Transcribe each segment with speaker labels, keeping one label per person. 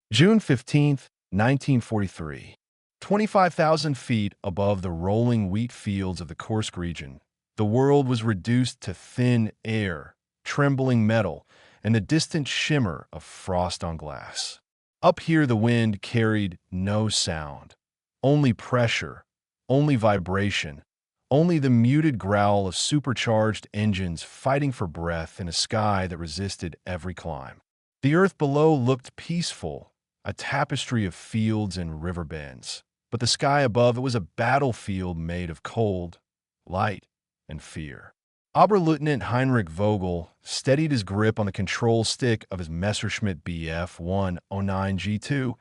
Speaker 1: June 15th, 1943. 25,000 feet above the rolling wheat fields of the Kursk region, the world was reduced to thin air, trembling metal, and the distant shimmer of frost on glass. Up here, the wind carried no sound, only pressure, only vibration, only the muted growl of supercharged engines fighting for breath in a sky that resisted every climb. The earth below looked peaceful, a tapestry of fields and river bends, but the sky above it was a battlefield made of cold, light, and fear. Oberleutnant Heinrich Vogel steadied his grip on the control stick of his Messerschmitt Bf 109G2,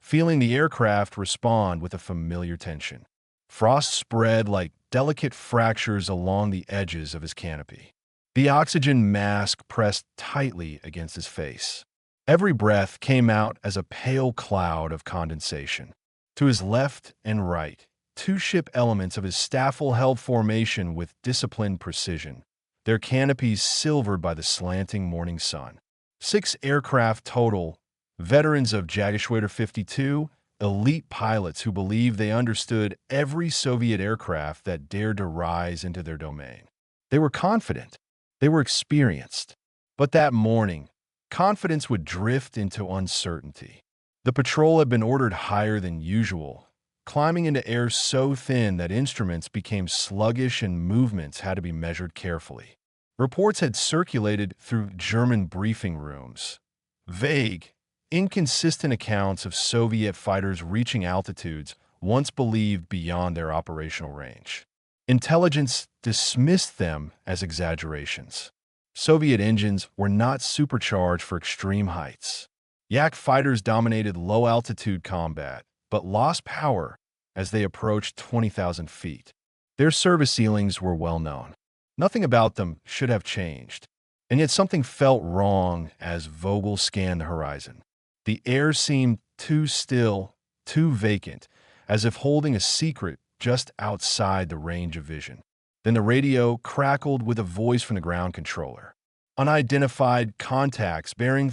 Speaker 1: feeling the aircraft respond with a familiar tension. Frost spread like delicate fractures along the edges of his canopy. The oxygen mask pressed tightly against his face. Every breath came out as a pale cloud of condensation. To his left and right, two ship elements of his staffel held formation with disciplined precision, their canopies silvered by the slanting morning sun. 6 aircraft total, veterans of Jagerschwader 52, elite pilots who believed they understood every Soviet aircraft that dared to rise into their domain. They were confident. They were experienced. But that morning, confidence would drift into uncertainty. The patrol had been ordered higher than usual, climbing into air so thin that instruments became sluggish and movements had to be measured carefully. Reports had circulated through German briefing rooms. Vague, inconsistent accounts of Soviet fighters reaching altitudes once believed beyond their operational range. Intelligence dismissed them as exaggerations. Soviet engines were not supercharged for extreme heights. Yak fighters dominated low-altitude combat, but lost power as they approached 20,000 feet. Their service ceilings were well known. Nothing about them should have changed. And yet something felt wrong as Vogel scanned the horizon. The air seemed too still, too vacant, as if holding a secret just outside the range of vision. Then the radio crackled with a voice from the ground controller. Unidentified contacts bearing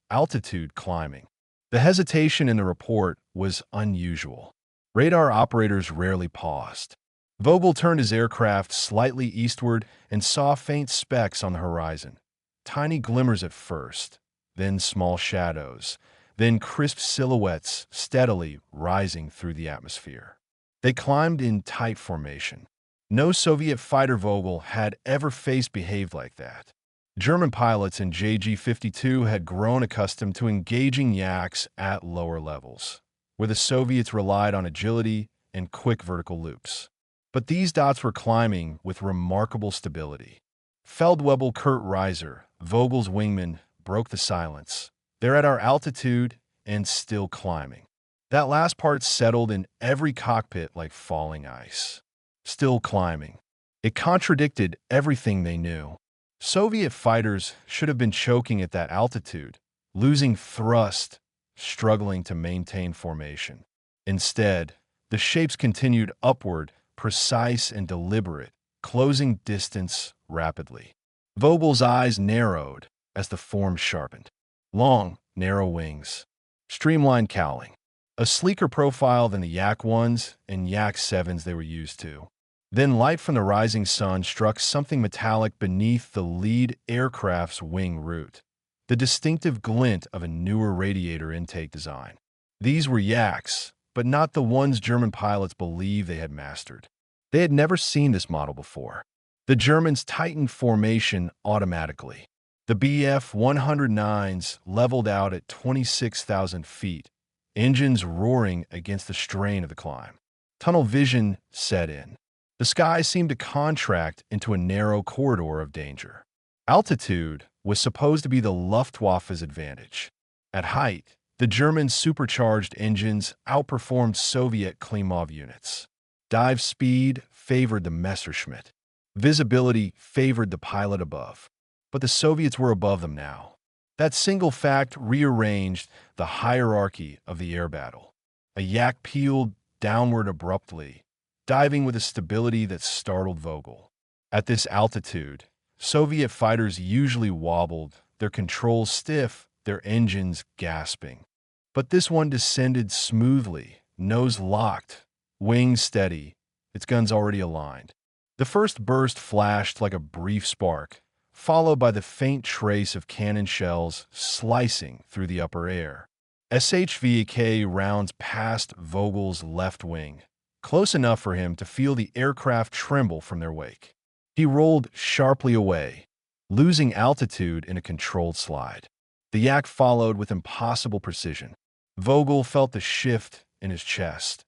Speaker 1: altitude climbing. The hesitation in the report was unusual. Radar operators rarely paused. Vogel turned his aircraft slightly eastward and saw faint specks on the horizon. Tiny glimmers at first, then small shadows, then crisp silhouettes steadily rising through the atmosphere. They climbed in tight formation. No Soviet fighter Vogel had ever faced behaved like that. German pilots in JG-52 had grown accustomed to engaging Yaks at lower levels, where the Soviets relied on agility and quick vertical loops. But these dots were climbing with remarkable stability. Feldwebel Kurt Reiser, Vogel's wingman, broke the silence. They're at our altitude and still climbing. That last part settled in every cockpit like falling ice. Still climbing. It contradicted everything they knew. Soviet fighters should have been choking at that altitude, losing thrust, struggling to maintain formation. Instead, the shapes continued upward, precise and deliberate, closing distance rapidly. Vogel's eyes narrowed as the form sharpened. Long, narrow wings, streamlined cowling. A sleeker profile than the Yak 1s and Yak 7s they were used to. Then light from the rising sun struck something metallic beneath the lead aircraft's wing root, the distinctive glint of a newer radiator intake design. These were Yaks, but not the ones German pilots believed they had mastered. They had never seen this model before. The Germans tightened formation automatically. The Bf 109s leveled out at 26,000 feet, engines roaring against the strain of the climb. Tunnel vision set in. The sky seemed to contract into a narrow corridor of danger. Altitude was supposed to be the Luftwaffe's advantage. At height, the German supercharged engines outperformed Soviet Klimov units. Dive speed favored the Messerschmitt. Visibility favored the pilot above. But the Soviets were above them now. That single fact rearranged the hierarchy of the air battle. A Yak peeled downward abruptly, diving with a stability that startled Vogel. At this altitude, Soviet fighters usually wobbled, their controls stiff, their engines gasping. But this one descended smoothly, nose locked, wings steady, its guns already aligned. The first burst flashed like a brief spark, followed by the faint trace of cannon shells slicing through the upper air. SHVK rounds passed Vogel's left wing, close enough for him to feel the aircraft tremble from their wake. He rolled sharply away, losing altitude in a controlled slide. The yak followed with impossible precision. Vogel felt the shift in his chest,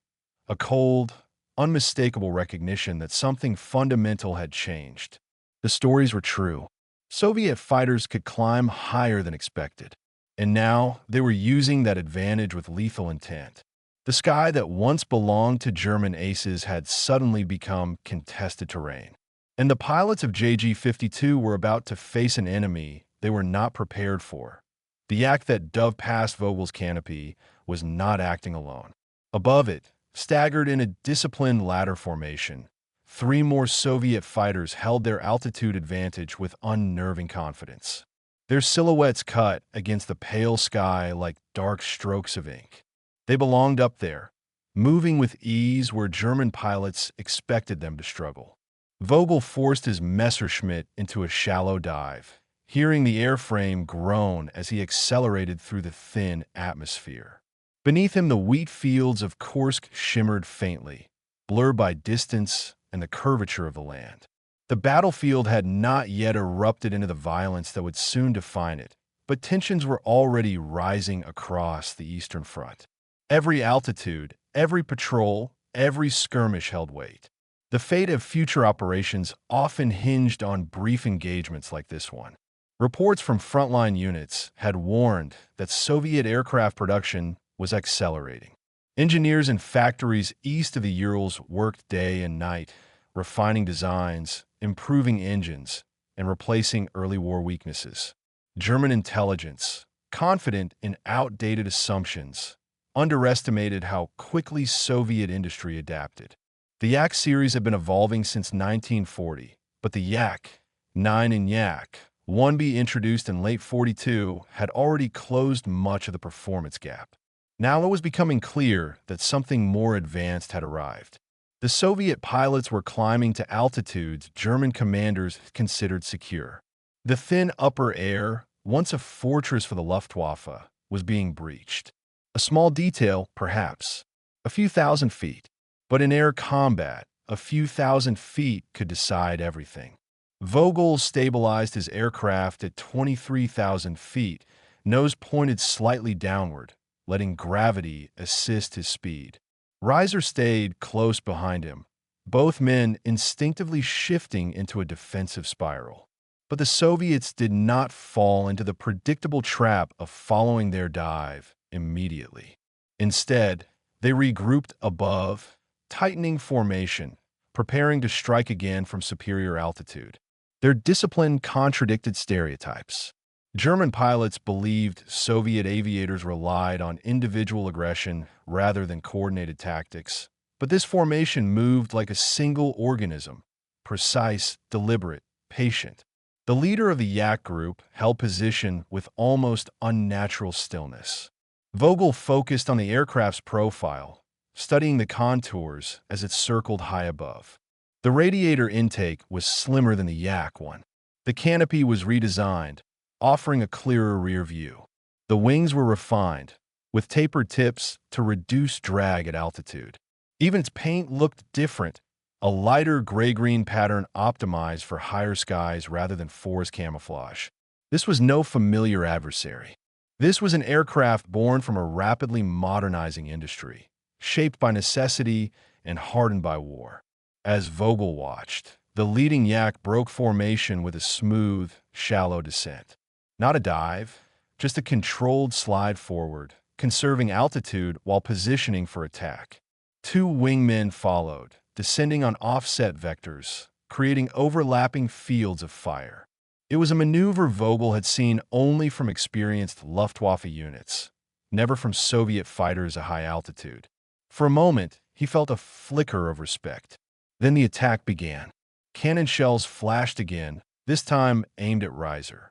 Speaker 1: a cold, unmistakable recognition that something fundamental had changed. The stories were true. Soviet fighters could climb higher than expected, and now they were using that advantage with lethal intent. The sky that once belonged to German aces had suddenly become contested terrain, and the pilots of JG-52 were about to face an enemy they were not prepared for. The yak that dove past Vogel's canopy was not acting alone. Above it, staggered in a disciplined ladder formation, 3 more Soviet fighters held their altitude advantage with unnerving confidence. Their silhouettes cut against the pale sky like dark strokes of ink. They belonged up there, moving with ease where German pilots expected them to struggle. Vogel forced his Messerschmitt into a shallow dive, hearing the airframe groan as he accelerated through the thin atmosphere. Beneath him, the wheat fields of Kursk shimmered faintly, blurred by distance and the curvature of the land. The battlefield had not yet erupted into the violence that would soon define it, but tensions were already rising across the Eastern Front. Every altitude, every patrol, every skirmish held weight. The fate of future operations often hinged on brief engagements like this one. Reports from frontline units had warned that Soviet aircraft production was accelerating. Engineers in factories east of the Urals worked day and night, refining designs, improving engines, and replacing early war weaknesses. German intelligence, confident in outdated assumptions, underestimated how quickly Soviet industry adapted. The Yak series had been evolving since 1940, but the Yak, 9 and Yak, 1B introduced in late 42 had already closed much of the performance gap. Now it was becoming clear that something more advanced had arrived. The Soviet pilots were climbing to altitudes German commanders considered secure. The thin upper air, once a fortress for the Luftwaffe, was being breached. A small detail, perhaps, a few thousand feet. But in air combat, a few thousand feet could decide everything. Vogel stabilized his aircraft at 23,000 feet, nose pointed slightly downward, letting gravity assist his speed. Reiser stayed close behind him, both men instinctively shifting into a defensive spiral. But the Soviets did not fall into the predictable trap of following their dive immediately. Instead, they regrouped above, tightening formation, preparing to strike again from superior altitude. Their discipline contradicted stereotypes. German pilots believed Soviet aviators relied on individual aggression rather than coordinated tactics. But this formation moved like a single organism, precise, deliberate, patient. The leader of the Yak group held position with almost unnatural stillness. Vogel focused on the aircraft's profile, studying the contours as it circled high above. The radiator intake was slimmer than the Yak one. The canopy was redesigned, offering a clearer rear view. The wings were refined, with tapered tips to reduce drag at altitude. Even its paint looked different, a lighter gray-green pattern optimized for higher skies rather than forest camouflage. This was no familiar adversary. This was an aircraft born from a rapidly modernizing industry, shaped by necessity and hardened by war. As Vogel watched, the leading Yak broke formation with a smooth, shallow descent. Not a dive, just a controlled slide forward, conserving altitude while positioning for attack. 2 wingmen followed, descending on offset vectors, creating overlapping fields of fire. It was a maneuver Vogel had seen only from experienced Luftwaffe units, never from Soviet fighters at high altitude. For a moment, he felt a flicker of respect. Then the attack began. Cannon shells flashed again, this time aimed at Reiser.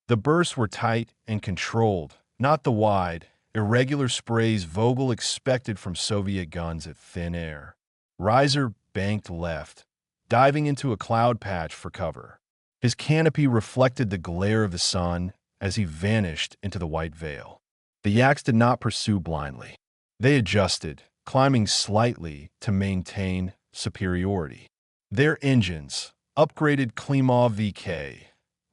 Speaker 1: The bursts were tight and controlled, not the wide, irregular sprays Vogel expected from Soviet guns at thin air. Reiser banked left, diving into a cloud patch for cover. His canopy reflected the glare of the sun as he vanished into the white veil. The Yaks did not pursue blindly. They adjusted, climbing slightly to maintain superiority. Their engines, upgraded Klimov VK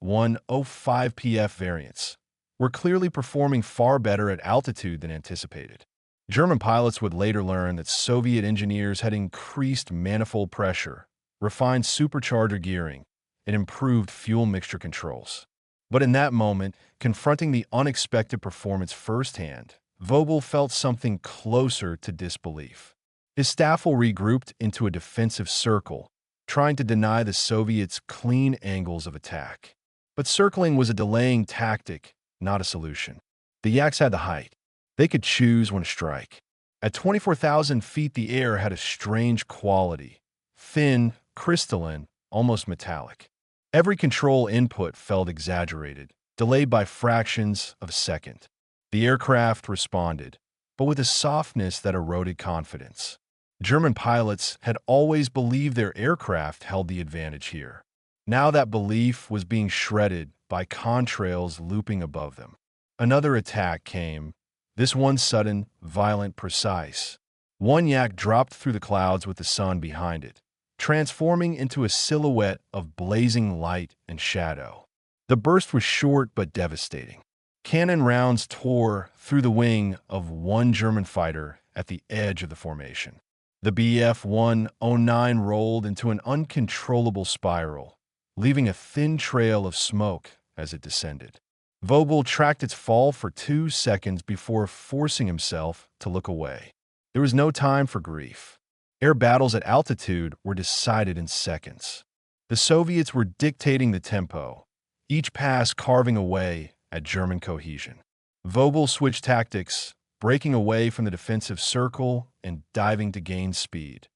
Speaker 1: 105PF variants, were clearly performing far better at altitude than anticipated. German pilots would later learn that Soviet engineers had increased manifold pressure, refined supercharger gearing, and improved fuel mixture controls. But in that moment, confronting the unexpected performance firsthand, Vogel felt something closer to disbelief. His staff regrouped into a defensive circle, trying to deny the Soviets clean angles of attack. But circling was a delaying tactic, not a solution. The Yaks had the height. They could choose when to strike. At 24,000 feet, the air had a strange quality. Thin, crystalline, almost metallic. Every control input felt exaggerated, delayed by fractions of a second. The aircraft responded, but with a softness that eroded confidence. German pilots had always believed their aircraft held the advantage here. Now that belief was being shredded by contrails looping above them. Another attack came, this one sudden, violent, precise. One Yak dropped through the clouds with the sun behind it, transforming into a silhouette of blazing light and shadow. The burst was short but devastating. Cannon rounds tore through the wing of one German fighter at the edge of the formation. The Bf-109 rolled into an uncontrollable spiral, leaving a thin trail of smoke as it descended. Vogel tracked its fall for 2 seconds before forcing himself to look away. There was no time for grief. Air battles at altitude were decided in seconds. The Soviets were dictating the tempo, each pass carving away at German cohesion. Vogel switched tactics, breaking away from the defensive circle and diving to gain speed,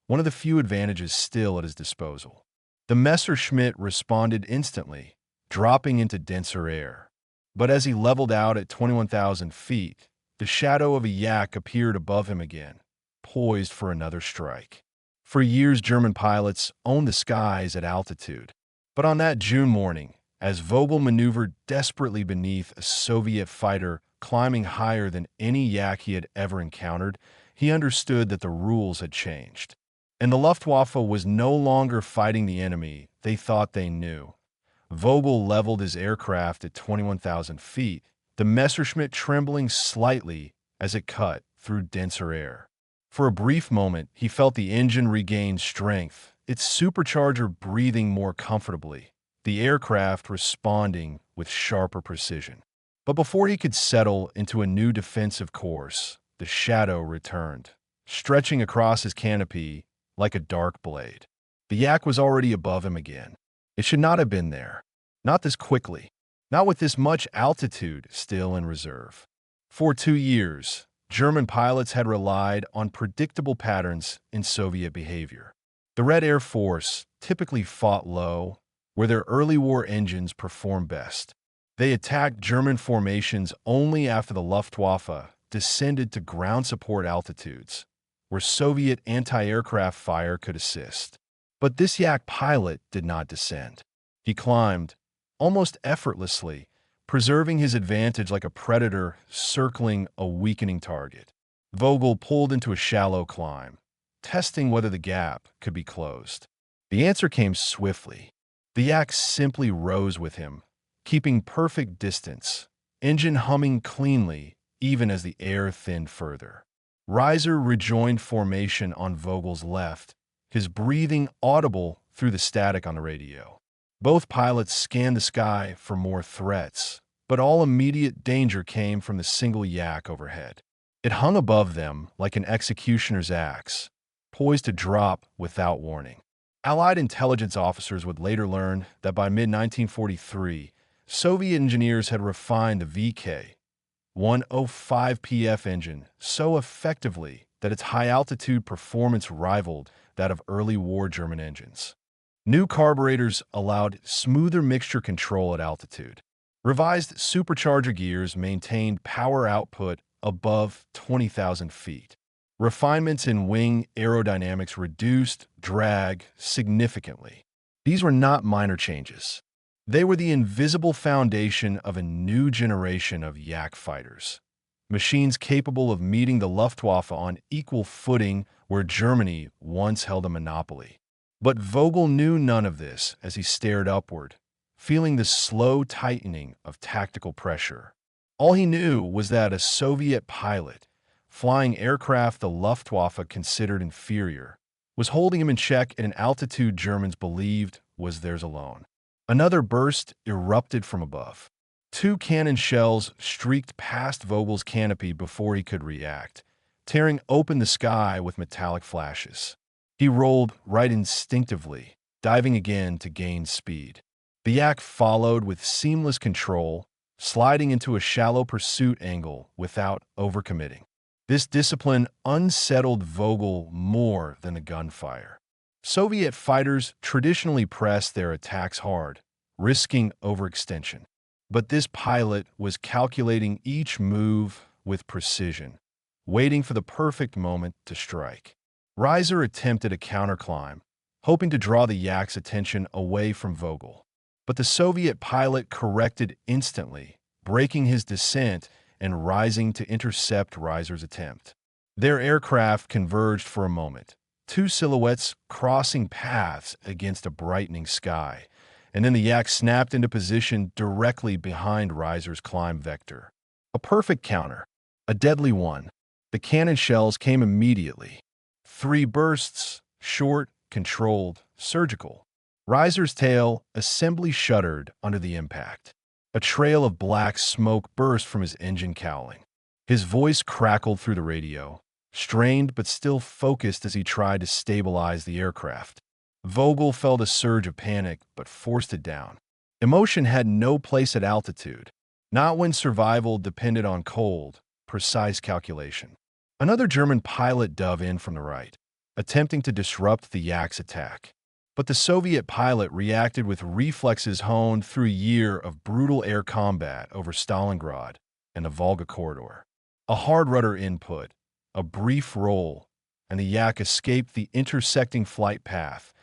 Speaker 1: one of the few advantages still at his disposal. The Messerschmitt responded instantly, dropping into denser air. But as he leveled out at 21,000 feet, the shadow of a Yak appeared above him again, poised for another strike. For years, German pilots owned the skies at altitude. But on that June morning, as Vogel maneuvered desperately beneath a Soviet fighter climbing higher than any Yak he had ever encountered, he understood that the rules had changed. And the Luftwaffe was no longer fighting the enemy they thought they knew. Vogel leveled his aircraft at 21,000 feet, the Messerschmitt trembling slightly as it cut through denser air. For a brief moment, he felt the engine regain strength, its supercharger breathing more comfortably, the aircraft responding with sharper precision. But before he could settle into a new defensive course, the shadow returned, stretching across his canopy like a dark blade. The Yak was already above him again. It should not have been there. Not this quickly. Not with this much altitude still in reserve. For 2 years, German pilots had relied on predictable patterns in Soviet behavior. The Red Air Force typically fought low, where their early war engines performed best. They attacked German formations only after the Luftwaffe descended to ground support altitudes, where Soviet anti-aircraft fire could assist. But this Yak pilot did not descend. He climbed, almost effortlessly, preserving his advantage like a predator circling a weakening target. Vogel pulled into a shallow climb, testing whether the gap could be closed. The answer came swiftly. The Yak simply rose with him, keeping perfect distance, engine humming cleanly even as the air thinned further. Reiser rejoined formation on Vogel's left, his breathing audible through the static on the radio. Both pilots scanned the sky for more threats, but all immediate danger came from the single Yak overhead. It hung above them like an executioner's axe, poised to drop without warning. Allied intelligence officers would later learn that by mid-1943, Soviet engineers had refined the VK-105PF engine so effectively that its high-altitude performance rivaled that of early war German engines. New carburetors allowed smoother mixture control at altitude. Revised supercharger gears maintained power output above 20,000 feet. Refinements in wing aerodynamics reduced drag significantly. These were not minor changes. They were the invisible foundation of a new generation of Yak fighters, machines capable of meeting the Luftwaffe on equal footing where Germany once held a monopoly. But Vogel knew none of this as he stared upward, feeling the slow tightening of tactical pressure. All he knew was that a Soviet pilot, flying aircraft the Luftwaffe considered inferior, was holding him in check at an altitude Germans believed was theirs alone. Another burst erupted from above. Two cannon shells streaked past Vogel's canopy before he could react, tearing open the sky with metallic flashes. He rolled right instinctively, diving again to gain speed. The Yak followed with seamless control, sliding into a shallow pursuit angle without overcommitting. This discipline unsettled Vogel more than the gunfire. Soviet fighters traditionally pressed their attacks hard, risking overextension. But this pilot was calculating each move with precision, waiting for the perfect moment to strike. Reiser attempted a counterclimb, hoping to draw the Yak's attention away from Vogel. But the Soviet pilot corrected instantly, breaking his descent and rising to intercept Reiser's attempt. Their aircraft converged for a moment, two silhouettes crossing paths against a brightening sky, and then the Yak snapped into position directly behind Reiser's climb vector. A perfect counter, a deadly one. The cannon shells came immediately. 3 bursts, short, controlled, surgical. Reiser's tail assembly shuddered under the impact. A trail of black smoke burst from his engine cowling. His voice crackled through the radio, strained but still focused as he tried to stabilize the aircraft. Vogel felt a surge of panic but forced it down. Emotion had no place at altitude, not when survival depended on cold, precise calculation. Another German pilot dove in from the right, attempting to disrupt the Yak's attack. But the Soviet pilot reacted with reflexes honed through a year of brutal air combat over Stalingrad and the Volga corridor. A hard rudder input, a brief roll, and the Yak escaped the intersecting flight path,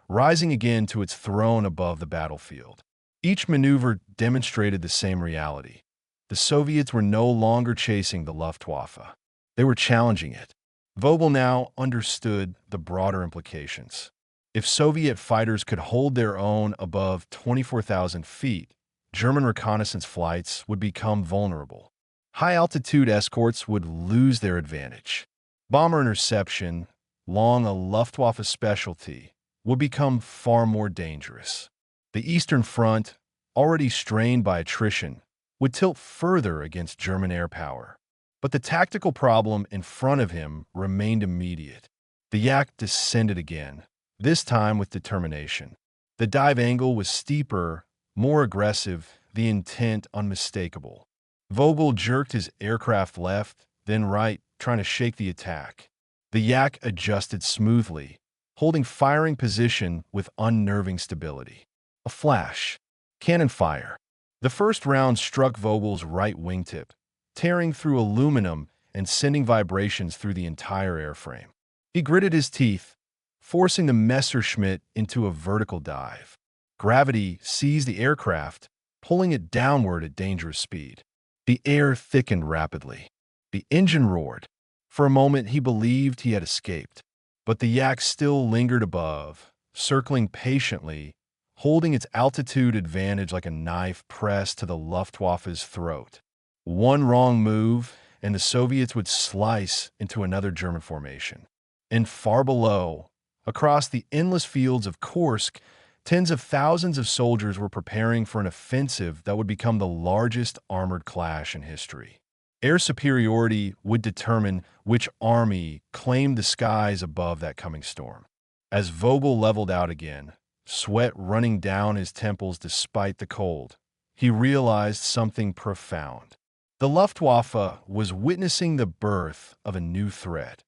Speaker 1: rising again to its throne above the battlefield. Each maneuver demonstrated the same reality. The Soviets were no longer chasing the Luftwaffe. They were challenging it. Vogel now understood the broader implications. If Soviet fighters could hold their own above 24,000 feet, German reconnaissance flights would become vulnerable. High-altitude escorts would lose their advantage. Bomber interception, long a Luftwaffe specialty, would become far more dangerous. The Eastern Front, already strained by attrition, would tilt further against German air power. But the tactical problem in front of him remained immediate. The Yak descended again, this time with determination. The dive angle was steeper, more aggressive, the intent unmistakable. Vogel jerked his aircraft left, then right, trying to shake the attack. The Yak adjusted smoothly, holding firing position with unnerving stability. A flash. Cannon fire. The first round struck Vogel's right wingtip, tearing through aluminum and sending vibrations through the entire airframe. He gritted his teeth, forcing the Messerschmitt into a vertical dive. Gravity seized the aircraft, pulling it downward at dangerous speed. The air thickened rapidly. The engine roared. For a moment, he believed he had escaped. But the Yak still lingered above, circling patiently, holding its altitude advantage like a knife pressed to the Luftwaffe's throat. One wrong move, and the Soviets would slice into another German formation. And far below, across the endless fields of Kursk, tens of thousands of soldiers were preparing for an offensive that would become the largest armored clash in history. Air superiority would determine which army claimed the skies above that coming storm. As Vogel leveled out again, sweat running down his temples despite the cold, he realized something profound. The Luftwaffe was witnessing the birth of a new threat,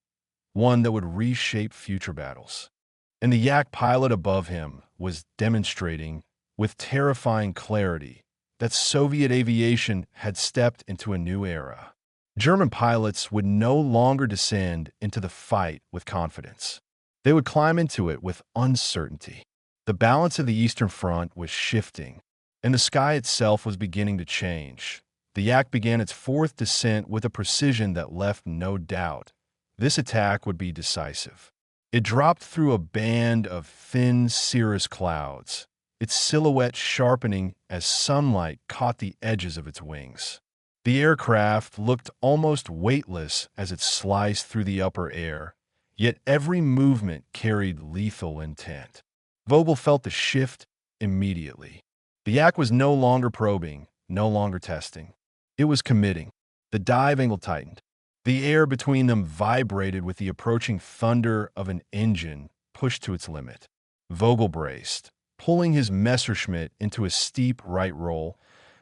Speaker 1: one that would reshape future battles. And the Yak pilot above him was demonstrating, with terrifying clarity, that Soviet aviation had stepped into a new era. German pilots would no longer descend into the fight with confidence. They would climb into it with uncertainty. The balance of the Eastern Front was shifting, and the sky itself was beginning to change. The Yak began its fourth descent with a precision that left no doubt. This attack would be decisive. It dropped through a band of thin cirrus clouds, its silhouette sharpening as sunlight caught the edges of its wings. The aircraft looked almost weightless as it sliced through the upper air, yet every movement carried lethal intent. Vogel felt the shift immediately. The Yak was no longer probing, no longer testing. It was committing. The dive angle tightened. The air between them vibrated with the approaching thunder of an engine pushed to its limit. Vogel braced, pulling his Messerschmitt into a steep right roll,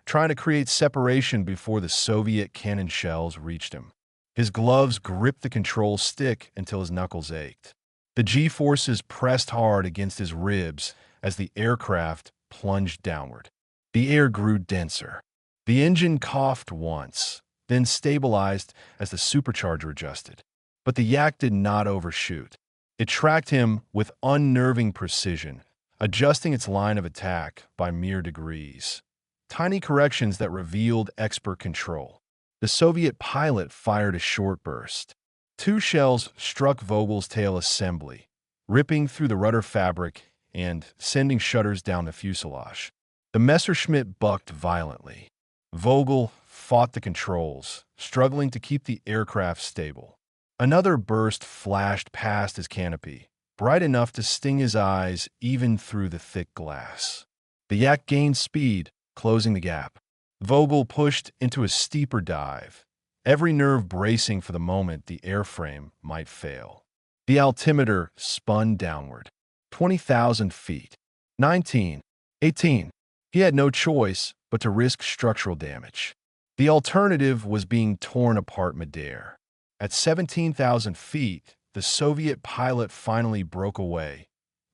Speaker 1: trying to create separation before the Soviet cannon shells reached him. His gloves gripped the control stick until his knuckles ached. The G-forces pressed hard against his ribs as the aircraft plunged downward. The air grew denser. The engine coughed once, then stabilized as the supercharger adjusted. But the Yak did not overshoot. It tracked him with unnerving precision, adjusting its line of attack by mere degrees. Tiny corrections that revealed expert control. The Soviet pilot fired a short burst. Two shells struck Vogel's tail assembly, ripping through the rudder fabric and sending shutters down the fuselage. The Messerschmitt bucked violently. Vogel fought the controls, struggling to keep the aircraft stable. Another burst flashed past his canopy, bright enough to sting his eyes even through the thick glass. The Yak gained speed, closing the gap. Vogel pushed into a steeper dive, every nerve bracing for the moment the airframe might fail. The altimeter spun downward. 20,000 feet. 19. 18. He had no choice but to risk structural damage. The alternative was being torn apart midair. At 17,000 feet, the Soviet pilot finally broke away,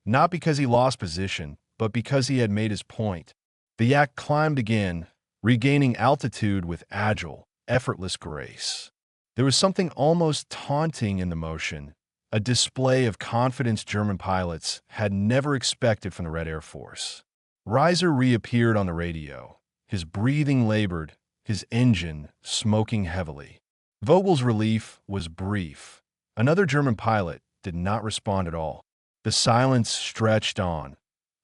Speaker 1: not because he lost position, but because he had made his point. The Yak climbed again, regaining altitude with agile, effortless grace. There was something almost taunting in the motion, a display of confidence German pilots had never expected from the Red Air Force. Reiser reappeared on the radio, his breathing labored, his engine smoking heavily. Vogel's relief was brief. Another German pilot did not respond at all. The silence stretched on,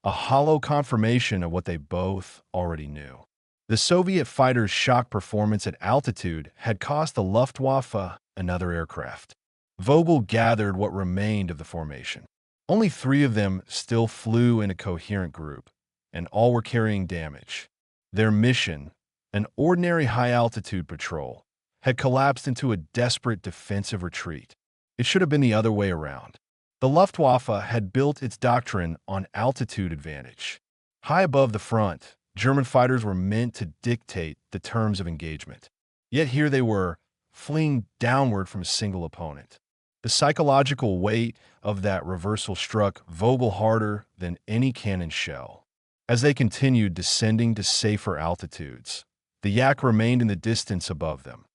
Speaker 1: a hollow confirmation of what they both already knew. The Soviet fighter's shock performance at altitude had cost the Luftwaffe another aircraft. Vogel gathered what remained of the formation. Only 3 of them still flew in a coherent group, and all were carrying damage. Their mission, an ordinary high-altitude patrol, had collapsed into a desperate defensive retreat. It should have been the other way around. The Luftwaffe had built its doctrine on altitude advantage. High above the front, German fighters were meant to dictate the terms of engagement. Yet here they were, fleeing downward from a single opponent. The psychological weight of that reversal struck Vogel harder than any cannon shell. As they continued descending to safer altitudes, the Yak remained in the distance above them,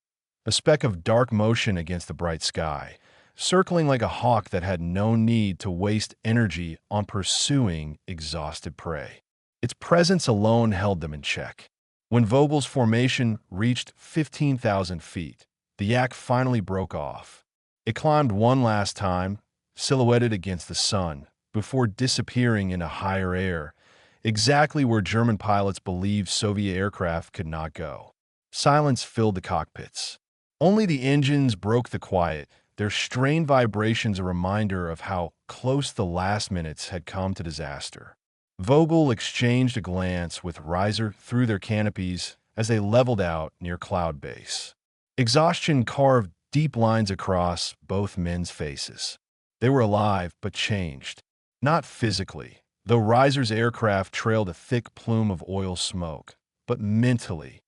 Speaker 1: a speck of dark motion against the bright sky, circling like a hawk that had no need to waste energy on pursuing exhausted prey. Its presence alone held them in check. When Vogel's formation reached 15,000 feet, the Yak finally broke off. It climbed one last time, silhouetted against the sun, before disappearing into higher air, exactly where German pilots believed Soviet aircraft could not go. Silence filled the cockpits. Only the engines broke the quiet, their strained vibrations a reminder of how close the last minutes had come to disaster. Vogel exchanged a glance with Reiser through their canopies as they leveled out near Cloud Base. Exhaustion carved deep lines across both men's faces. They were alive but changed. Not physically, though Reiser's aircraft trailed a thick plume of oil smoke, but mentally,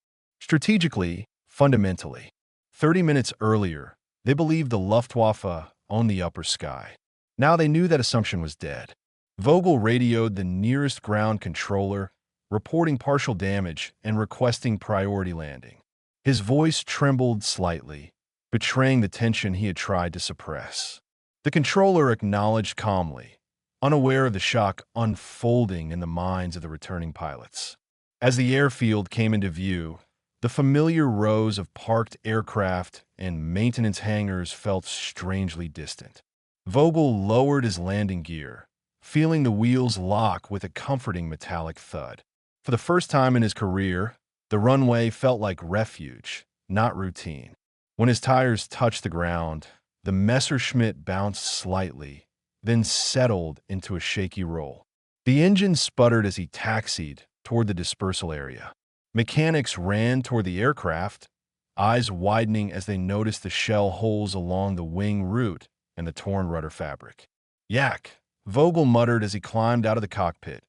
Speaker 1: strategically, fundamentally. 30 minutes earlier, they believed the Luftwaffe owned the upper sky. Now they knew that assumption was dead. Vogel radioed the nearest ground controller, reporting partial damage and requesting priority landing. His voice trembled slightly, betraying the tension he had tried to suppress. The controller acknowledged calmly, unaware of the shock unfolding in the minds of the returning pilots. As the airfield came into view, the familiar rows of parked aircraft and maintenance hangars felt strangely distant. Vogel lowered his landing gear, feeling the wheels lock with a comforting metallic thud. For the first time in his career, the runway felt like refuge, not routine. When his tires touched the ground, the Messerschmitt bounced slightly, then settled into a shaky roll. The engine sputtered as he taxied toward the dispersal area. Mechanics ran toward the aircraft, eyes widening as they noticed the shell holes along the wing root and the torn rudder fabric. Yak, Vogel muttered as he climbed out of the cockpit,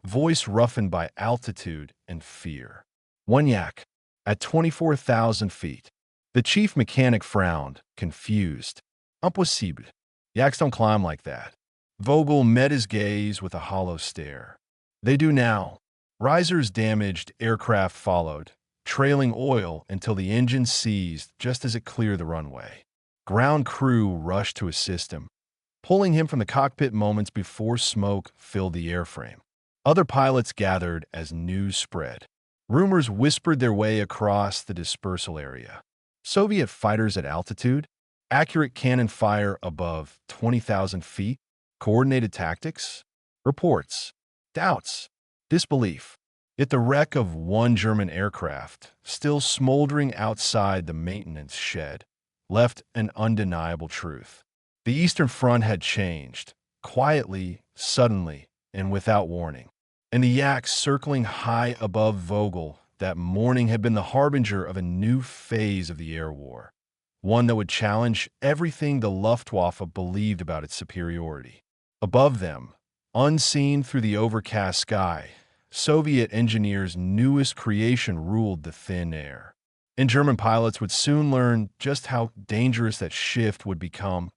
Speaker 1: voice roughened by altitude and fear. One yak, at 24,000 feet. The chief mechanic frowned, confused. Impossible. Yaks don't climb like that. Vogel met his gaze with a hollow stare. They do now. Riser's damaged aircraft followed, trailing oil until the engine seized just as it cleared the runway. Ground crew rushed to assist him, pulling him from the cockpit moments before smoke filled the airframe. Other pilots gathered as news spread. Rumors whispered their way across the dispersal area. Soviet fighters at altitude, accurate cannon fire above 20,000 feet, coordinated tactics, reports, doubts, disbelief. Yet the wreck of one German aircraft, still smoldering outside the maintenance shed, left an undeniable truth. The Eastern Front had changed, quietly, suddenly, and without warning. And the yak circling high above Vogel that morning had been the harbinger of a new phase of the air war, one that would challenge everything the Luftwaffe believed about its superiority. Above them, unseen through the overcast sky, Soviet engineers' newest creation ruled the thin air. And German pilots would soon learn just how dangerous that shift would become.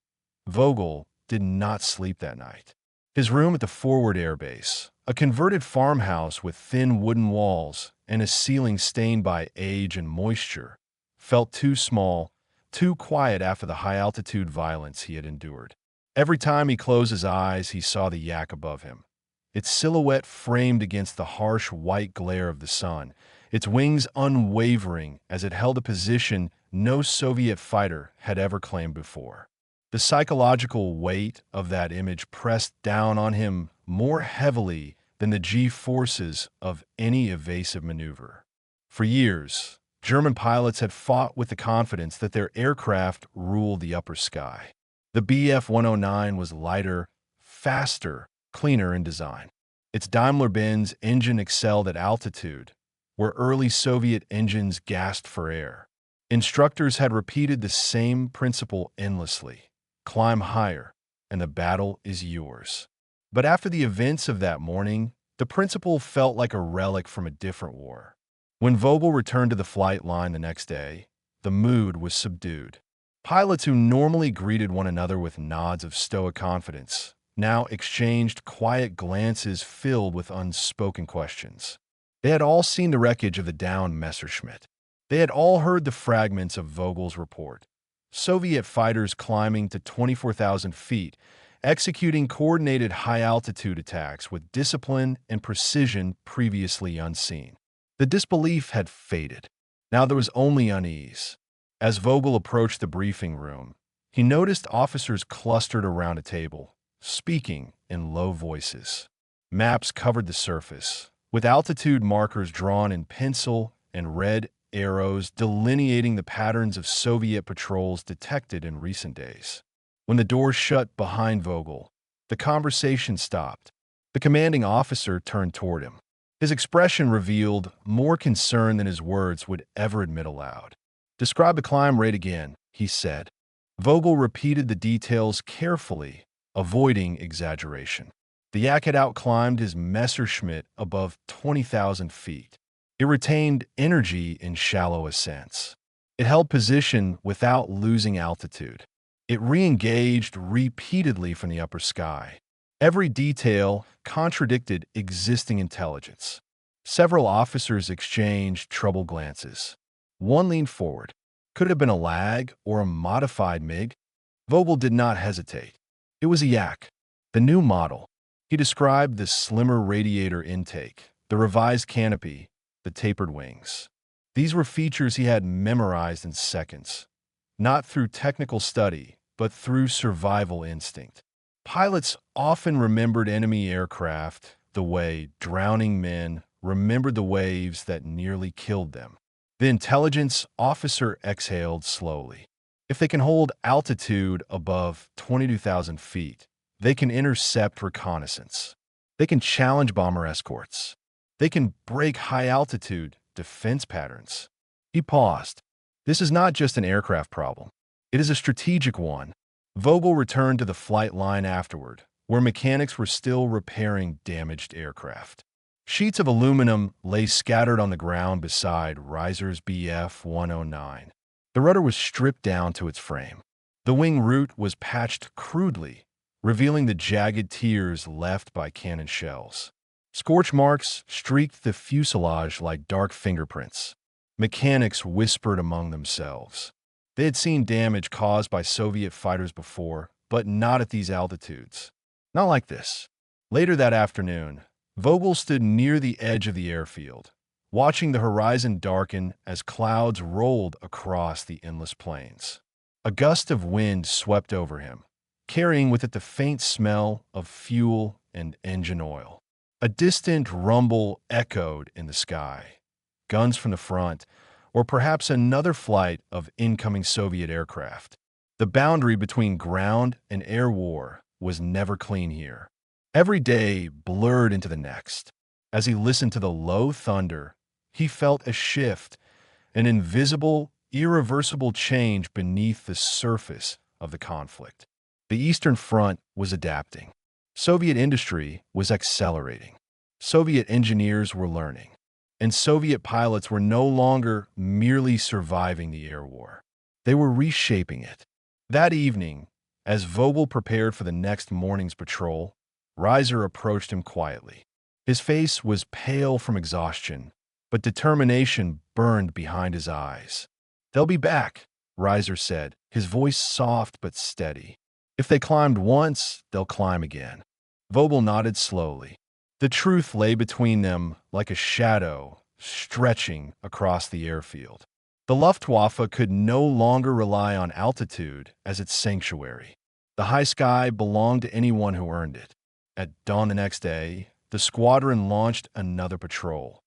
Speaker 1: Vogel did not sleep that night. His room at the forward airbase, a converted farmhouse with thin wooden walls and a ceiling stained by age and moisture, felt too small, too quiet after the high-altitude violence he had endured. Every time he closed his eyes, he saw the yak above him, its silhouette framed against the harsh white glare of the sun, its wings unwavering as it held a position no Soviet fighter had ever claimed before. The psychological weight of that image pressed down on him more heavily than the G-forces of any evasive maneuver. For years, German pilots had fought with the confidence that their aircraft ruled the upper sky. The Bf-109 was lighter, faster, cleaner in design. Its Daimler-Benz engine excelled at altitude, where early Soviet engines gasped for air. Instructors had repeated the same principle endlessly. Climb higher, and the battle is yours. But after the events of that morning, the principle felt like a relic from a different war. When Vogel returned to the flight line the next day, the mood was subdued. Pilots who normally greeted one another with nods of stoic confidence now exchanged quiet glances filled with unspoken questions. They had all seen the wreckage of the downed Messerschmitt. They had all heard the fragments of Vogel's report. Soviet fighters climbing to 24,000 feet, executing coordinated high-altitude attacks with discipline and precision previously unseen. The disbelief had faded. Now there was only unease. As Vogel approached the briefing room, he noticed officers clustered around a table, speaking in low voices. Maps covered the surface, with altitude markers drawn in pencil and red arrows delineating the patterns of Soviet patrols detected in recent days. When the door shut behind Vogel, the conversation stopped. The commanding officer turned toward him. His expression revealed more concern than his words would ever admit aloud. "Describe the climb rate again," he said. Vogel repeated the details carefully, avoiding exaggeration. The yak had outclimbed his Messerschmitt above 20,000 feet. It retained energy in shallow ascents. It held position without losing altitude. It re-engaged repeatedly from the upper sky. Every detail contradicted existing intelligence. Several officers exchanged troubled glances. One leaned forward. Could it have been a lag or a modified MiG? Vogel did not hesitate. It was a Yak, the new model. He described the slimmer radiator intake, the revised canopy, the tapered wings. These were features he had memorized in seconds, not through technical study, but through survival instinct. Pilots often remembered enemy aircraft the way drowning men remembered the waves that nearly killed them. The intelligence officer exhaled slowly. If they can hold altitude above 22,000 feet, they can intercept reconnaissance. They can challenge bomber escorts. They can break high-altitude defense patterns. He paused. This is not just an aircraft problem. It is a strategic one. Vogel returned to the flight line afterward, where mechanics were still repairing damaged aircraft. Sheets of aluminum lay scattered on the ground beside Reiser's Bf-109. The rudder was stripped down to its frame. The wing root was patched crudely, revealing the jagged tears left by cannon shells. Scorch marks streaked the fuselage like dark fingerprints. Mechanics whispered among themselves. They had seen damage caused by Soviet fighters before, but not at these altitudes. Not like this. Later that afternoon, Vogel stood near the edge of the airfield, watching the horizon darken as clouds rolled across the endless plains. A gust of wind swept over him, carrying with it the faint smell of fuel and engine oil. A distant rumble echoed in the sky. Guns from the front, or perhaps another flight of incoming Soviet aircraft. The boundary between ground and air war was never clean here. Every day blurred into the next. As he listened to the low thunder, he felt a shift, an invisible, irreversible change beneath the surface of the conflict. The Eastern Front was adapting. Soviet industry was accelerating. Soviet engineers were learning. And Soviet pilots were no longer merely surviving the air war. They were reshaping it. That evening, as Vogel prepared for the next morning's patrol, Reiser approached him quietly. His face was pale from exhaustion, but determination burned behind his eyes. "They'll be back," Reiser said, his voice soft but steady. "If they climbed once, they'll climb again." Vogel nodded slowly. The truth lay between them like a shadow stretching across the airfield. The Luftwaffe could no longer rely on altitude as its sanctuary. The high sky belonged to anyone who earned it. At dawn the next day, the squadron launched another patrol,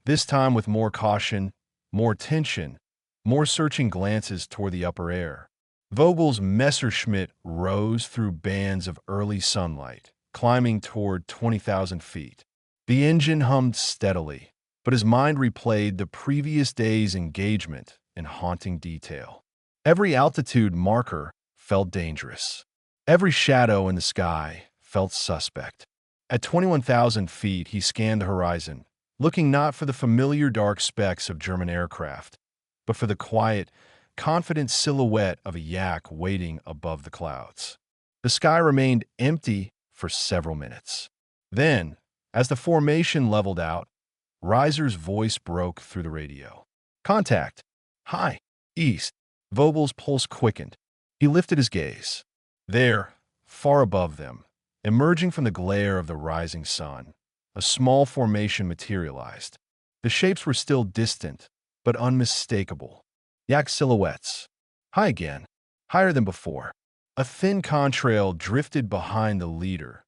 Speaker 1: this time with more caution, more tension, more searching glances toward the upper air. Vogel's Messerschmitt rose through bands of early sunlight, climbing toward 20,000 feet. The engine hummed steadily, but his mind replayed the previous day's engagement in haunting detail. Every altitude marker felt dangerous. Every shadow in the sky felt suspect. At 21,000 feet, he scanned the horizon, looking not for the familiar dark specks of German aircraft, but for the quiet, confident silhouette of a Yak waiting above the clouds. The sky remained empty for several minutes. Then, as the formation leveled out, Reiser's voice broke through the radio. "Contact. Hi. East." Vogel's pulse quickened. He lifted his gaze. There, far above them, emerging from the glare of the rising sun, a small formation materialized. The shapes were still distant, but unmistakable. Yak silhouettes. High again, higher than before. A thin contrail drifted behind the leader,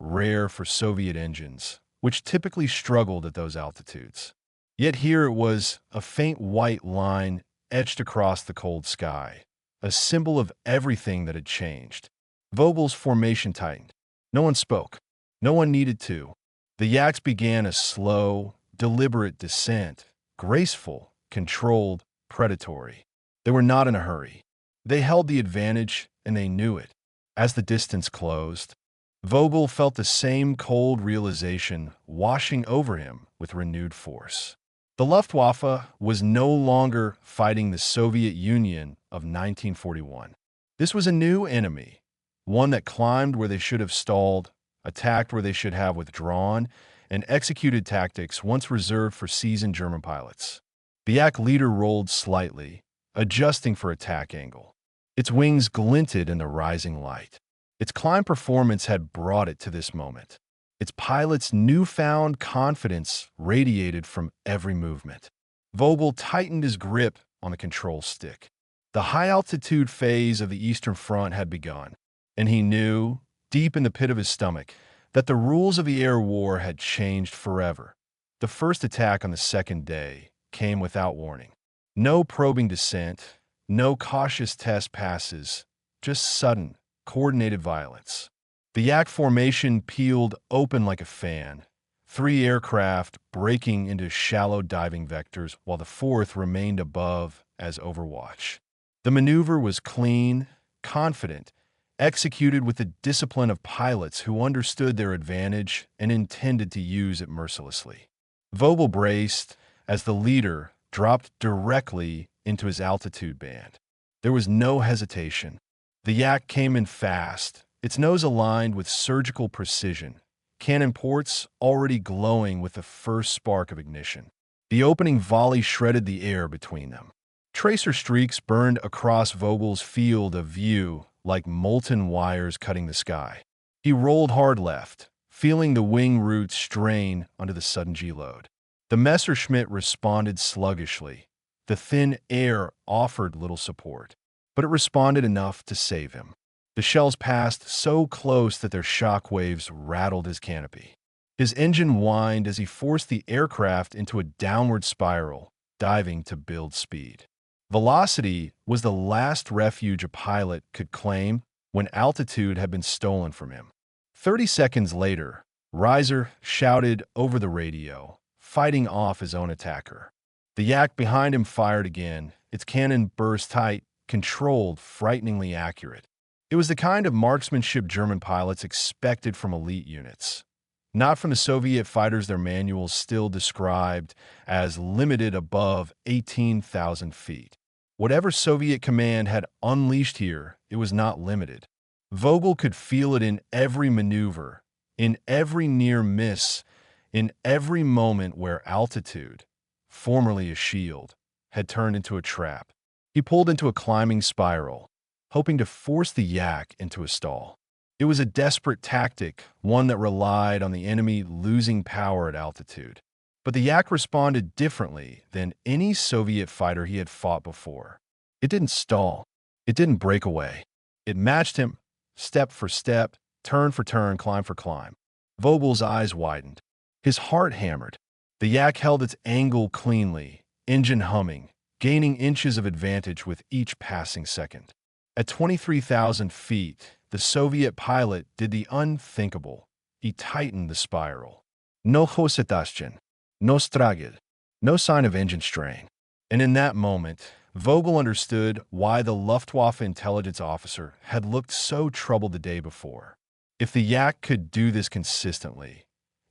Speaker 1: rare for Soviet engines, which typically struggled at those altitudes. Yet here it was, a faint white line etched across the cold sky, a symbol of everything that had changed. Vogel's formation tightened. No one spoke. No one needed to. The Yaks began a slow, deliberate descent, graceful, controlled, predatory. They were not in a hurry. They held the advantage, and they knew it. As the distance closed, Vogel felt the same cold realization washing over him with renewed force. The Luftwaffe was no longer fighting the Soviet Union of 1941. This was a new enemy, one that climbed where they should have stalled, attacked where they should have withdrawn, and executed tactics once reserved for seasoned German pilots. The Yak leader rolled slightly, adjusting for attack angle. Its wings glinted in the rising light. Its climb performance had brought it to this moment. Its pilot's newfound confidence radiated from every movement. Vogel tightened his grip on the control stick. The high-altitude phase of the Eastern Front had begun, and he knew, deep in the pit of his stomach, that the rules of the air war had changed forever. The first attack on the second day came without warning. No probing descent, no cautious test passes, just sudden, coordinated violence. The Yak formation peeled open like a fan, 3 aircraft breaking into shallow diving vectors while the fourth remained above as overwatch. The maneuver was clean, confident, executed with the discipline of pilots who understood their advantage and intended to use it mercilessly. Vogel braced as the leader dropped directly into his altitude band. There was no hesitation. The Yak came in fast, its nose aligned with surgical precision, cannon ports already glowing with the first spark of ignition. The opening volley shredded the air between them. Tracer streaks burned across Vogel's field of view like molten wires cutting the sky. He rolled hard left, feeling the wing roots strain under the sudden G-load. The Messerschmitt responded sluggishly. The thin air offered little support, but it responded enough to save him. The shells passed so close that their shock waves rattled his canopy. His engine whined as he forced the aircraft into a downward spiral, diving to build speed. Velocity was the last refuge a pilot could claim when altitude had been stolen from him. 30 seconds later, Reiser shouted over the radio, fighting off his own attacker. The Yak behind him fired again, its cannon burst tight, controlled, frighteningly accurate. It was the kind of marksmanship German pilots expected from elite units, not from the Soviet fighters their manuals still described as limited above 18,000 feet. Whatever Soviet command had unleashed here, it was not limited. Vogel could feel it in every maneuver, in every near miss, in every moment where altitude, formerly a shield, had turned into a trap. He pulled into a climbing spiral, hoping to force the Yak into a stall. It was a desperate tactic, one that relied on the enemy losing power at altitude. But the Yak responded differently than any Soviet fighter he had fought before. It didn't stall. It didn't break away. It matched him, step for step, turn for turn, climb for climb. Vogel's eyes widened. His heart hammered. The Yak held its angle cleanly, engine humming, gaining inches of advantage with each passing second. At 23,000 feet, the Soviet pilot did the unthinkable. He tightened the spiral. No hosetashchen, no stragid, no sign of engine strain. And in that moment, Vogel understood why the Luftwaffe intelligence officer had looked so troubled the day before. If the Yak could do this consistently,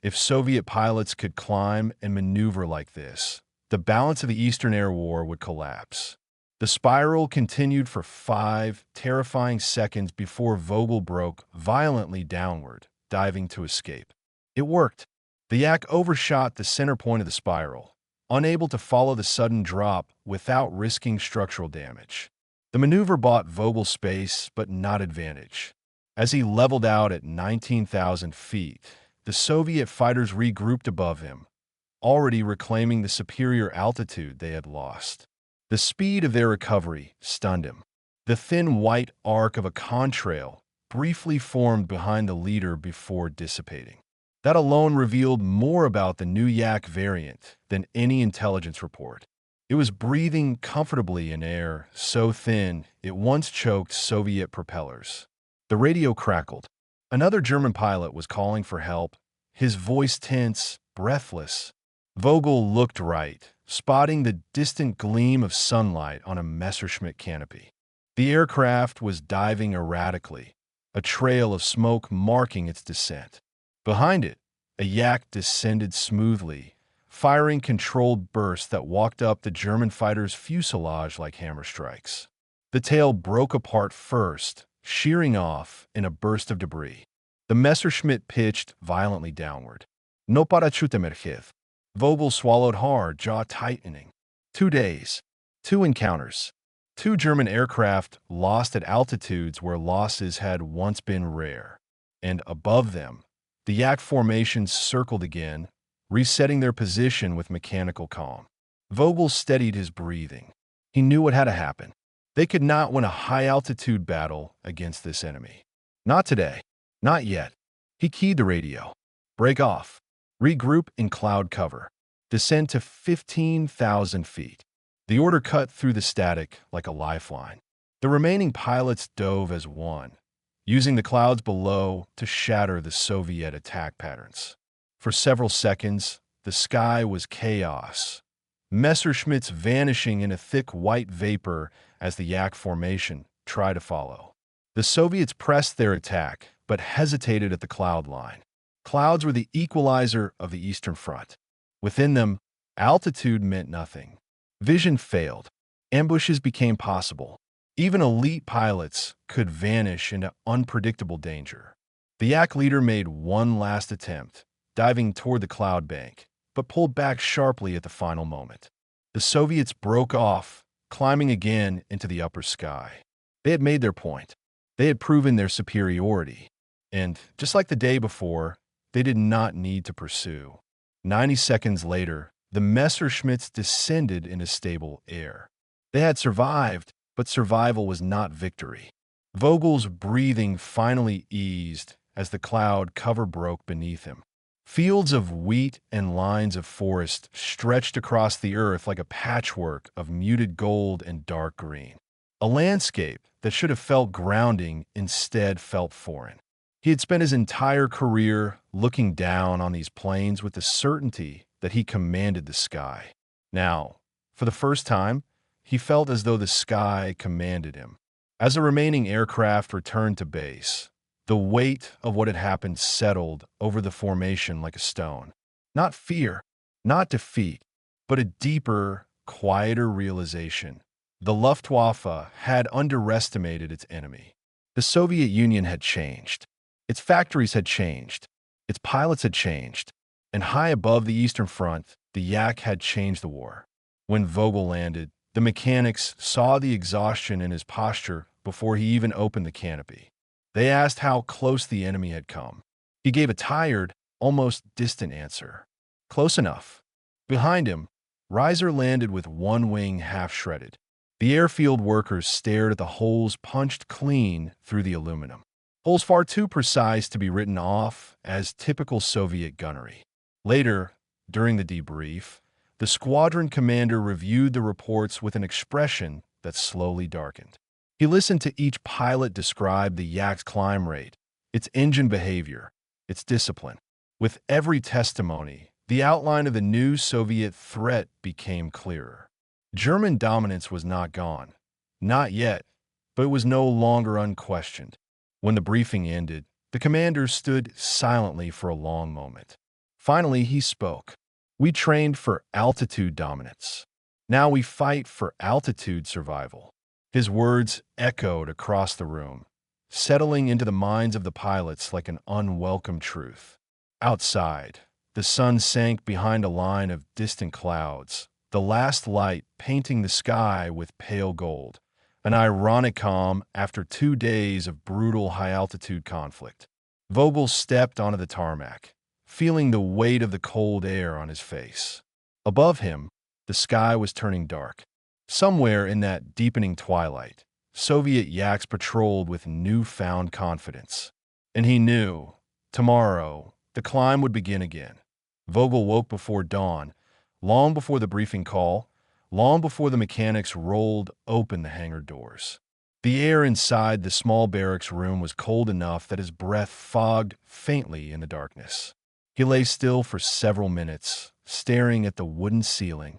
Speaker 1: if Soviet pilots could climb and maneuver like this, the balance of the Eastern Air War would collapse. The spiral continued for 5 terrifying seconds before Vogel broke violently downward, diving to escape. It worked. The Yak overshot the center point of the spiral, unable to follow the sudden drop without risking structural damage. The maneuver bought Vogel space, but not advantage. As he leveled out at 19,000 feet, the Soviet fighters regrouped above him, already reclaiming the superior altitude they had lost. The speed of their recovery stunned him. The thin white arc of a contrail briefly formed behind the leader before dissipating. That alone revealed more about the new Yak variant than any intelligence report. It was breathing comfortably in air so thin it once choked Soviet propellers. The radio crackled. Another German pilot was calling for help, his voice tense, breathless. Vogel looked right, spotting the distant gleam of sunlight on a Messerschmitt canopy. The aircraft was diving erratically, a trail of smoke marking its descent. Behind it, a Yak descended smoothly, firing controlled bursts that walked up the German fighter's fuselage like hammer strikes. The tail broke apart first, shearing off in a burst of debris. The Messerschmitt pitched violently downward. No parachute emerged. Vogel swallowed hard, jaw tightening. 2 days, two encounters, two German aircraft lost at altitudes where losses had once been rare. And above them, the Yak formations circled again, resetting their position with mechanical calm. Vogel steadied his breathing. He knew what had to happen. They could not win a high-altitude battle against this enemy. Not today. Not yet. He keyed the radio. Break off. Regroup in cloud cover. Descend to 15,000 feet. The order cut through the static like a lifeline. The remaining pilots dove as one, using the clouds below to shatter the Soviet attack patterns. For several seconds, the sky was chaos. Messerschmitts vanishing in a thick white vapor as the Yak formation tried to follow. The Soviets pressed their attack, but hesitated at the cloud line. Clouds were the equalizer of the Eastern Front. Within them, altitude meant nothing. Vision failed. Ambushes became possible. Even elite pilots could vanish into unpredictable danger. The Yak leader made one last attempt, diving toward the cloud bank, but pulled back sharply at the final moment. The Soviets broke off, climbing again into the upper sky. They had made their point. They had proven their superiority. And, just like the day before, they did not need to pursue. 90 seconds later, the Messerschmitts descended into stable air. They had survived, but survival was not victory. Vogel's breathing finally eased as the cloud cover broke beneath him. Fields of wheat and lines of forest stretched across the earth like a patchwork of muted gold and dark green. A landscape that should have felt grounding instead felt foreign. He had spent his entire career looking down on these plains with the certainty that he commanded the sky. Now, for the first time, he felt as though the sky commanded him. As the remaining aircraft returned to base, the weight of what had happened settled over the formation like a stone. Not fear, not defeat, but a deeper, quieter realization. The Luftwaffe had underestimated its enemy. The Soviet Union had changed. Its factories had changed. Its pilots had changed. And high above the Eastern Front, the Yak had changed the war. When Vogel landed, the mechanics saw the exhaustion in his posture before he even opened the canopy. They asked how close the enemy had come. He gave a tired, almost distant answer. Close enough. Behind him, Reiser landed with one wing half shredded. The airfield workers stared at the holes punched clean through the aluminum. Holes far too precise to be written off as typical Soviet gunnery. Later, during the debrief, the squadron commander reviewed the reports with an expression that slowly darkened. He listened to each pilot describe the Yak's climb rate, its engine behavior, its discipline. With every testimony, the outline of the new Soviet threat became clearer. German dominance was not gone. Not yet, but it was no longer unquestioned. When the briefing ended, the commander stood silently for a long moment. Finally, he spoke. We trained for altitude dominance. Now we fight for altitude survival. His words echoed across the room, settling into the minds of the pilots like an unwelcome truth. Outside, the sun sank behind a line of distant clouds, the last light painting the sky with pale gold, an ironic calm after 2 days of brutal high-altitude conflict. Vogel stepped onto the tarmac, feeling the weight of the cold air on his face. Above him, the sky was turning dark. Somewhere in that deepening twilight, Soviet Yaks patrolled with newfound confidence. And he knew, tomorrow, the climb would begin again. Vogel woke before dawn, long before the briefing call, long before the mechanics rolled open the hangar doors. The air inside the small barracks room was cold enough that his breath fogged faintly in the darkness. He lay still for several minutes, staring at the wooden ceiling,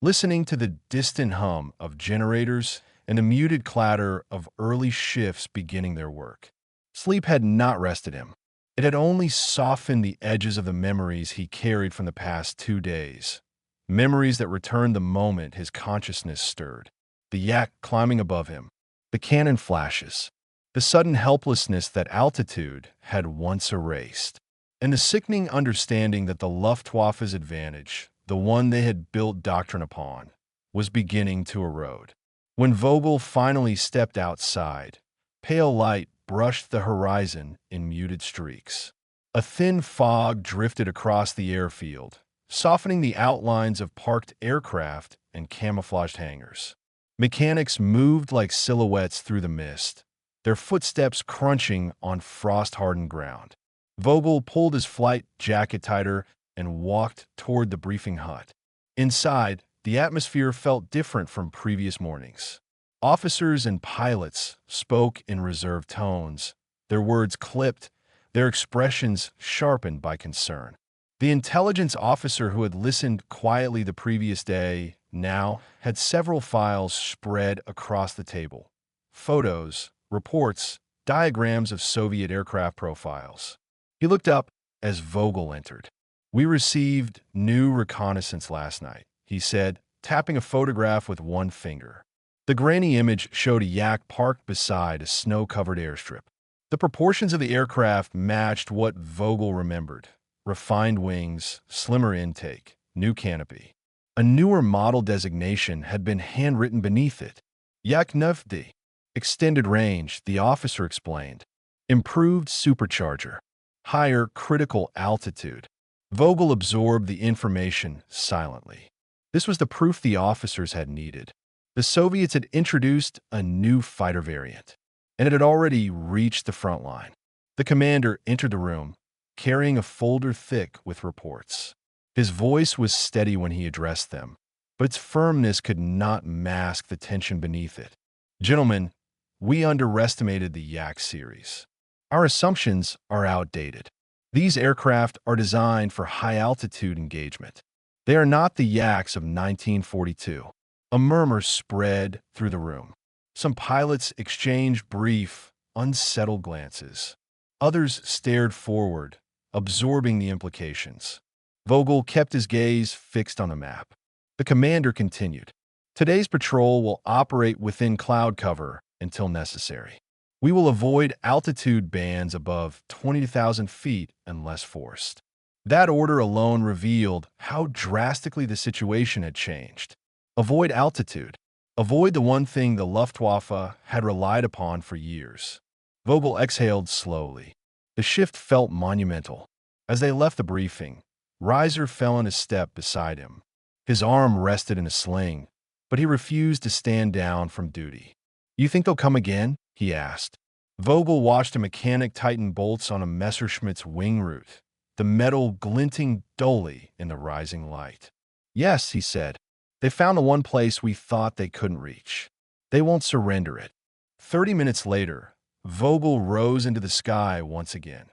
Speaker 1: listening to the distant hum of generators and the muted clatter of early shifts beginning their work. Sleep had not rested him. It had only softened the edges of the memories he carried from the past 2 days. Memories that returned the moment his consciousness stirred. The Yak climbing above him, the cannon flashes, the sudden helplessness that altitude had once erased, and the sickening understanding that the Luftwaffe's advantage, the one they had built doctrine upon, was beginning to erode. When Vogel finally stepped outside, pale light brushed the horizon in muted streaks. A thin fog drifted across the airfield, softening the outlines of parked aircraft and camouflaged hangars. Mechanics moved like silhouettes through the mist, their footsteps crunching on frost-hardened ground. Vogel pulled his flight jacket tighter and walked toward the briefing hut. Inside, the atmosphere felt different from previous mornings. Officers and pilots spoke in reserved tones, their words clipped, their expressions sharpened by concern. The intelligence officer who had listened quietly the previous day now had several files spread across the table. Photos, reports, diagrams of Soviet aircraft profiles. He looked up as Vogel entered. "We received new reconnaissance last night," he said, tapping a photograph with one finger. The grainy image showed a yak parked beside a snow-covered airstrip. The proportions of the aircraft matched what Vogel remembered: refined wings, slimmer intake, new canopy. A newer model designation had been handwritten beneath it. Yak 9D. Extended range, the officer explained. Improved supercharger. Higher critical altitude. Vogel absorbed the information silently. This was the proof the officers had needed. The Soviets had introduced a new fighter variant, and it had already reached the front line. The commander entered the room, carrying a folder thick with reports. His voice was steady when he addressed them, but its firmness could not mask the tension beneath it. "Gentlemen, we underestimated the Yak series. Our assumptions are outdated. These aircraft are designed for high-altitude engagement. They are not the Yaks of 1942. A murmur spread through the room. Some pilots exchanged brief, unsettled glances. Others stared forward, absorbing the implications. Vogel kept his gaze fixed on the map. The commander continued. "Today's patrol will operate within cloud cover until necessary. We will avoid altitude bands above 20,000 feet unless forced." That order alone revealed how drastically the situation had changed. Avoid altitude. Avoid the one thing the Luftwaffe had relied upon for years. Vogel exhaled slowly. The shift felt monumental. As they left the briefing, Reiser fell in a step beside him. His arm rested in a sling, but he refused to stand down from duty. "You think they'll come again?" he asked. Vogel watched a mechanic tighten bolts on a Messerschmitt's wing root, the metal glinting dully in the rising light. "Yes," he said. "They found the one place we thought they couldn't reach. They won't surrender it." 30 minutes later, Vogel rose into the sky once again,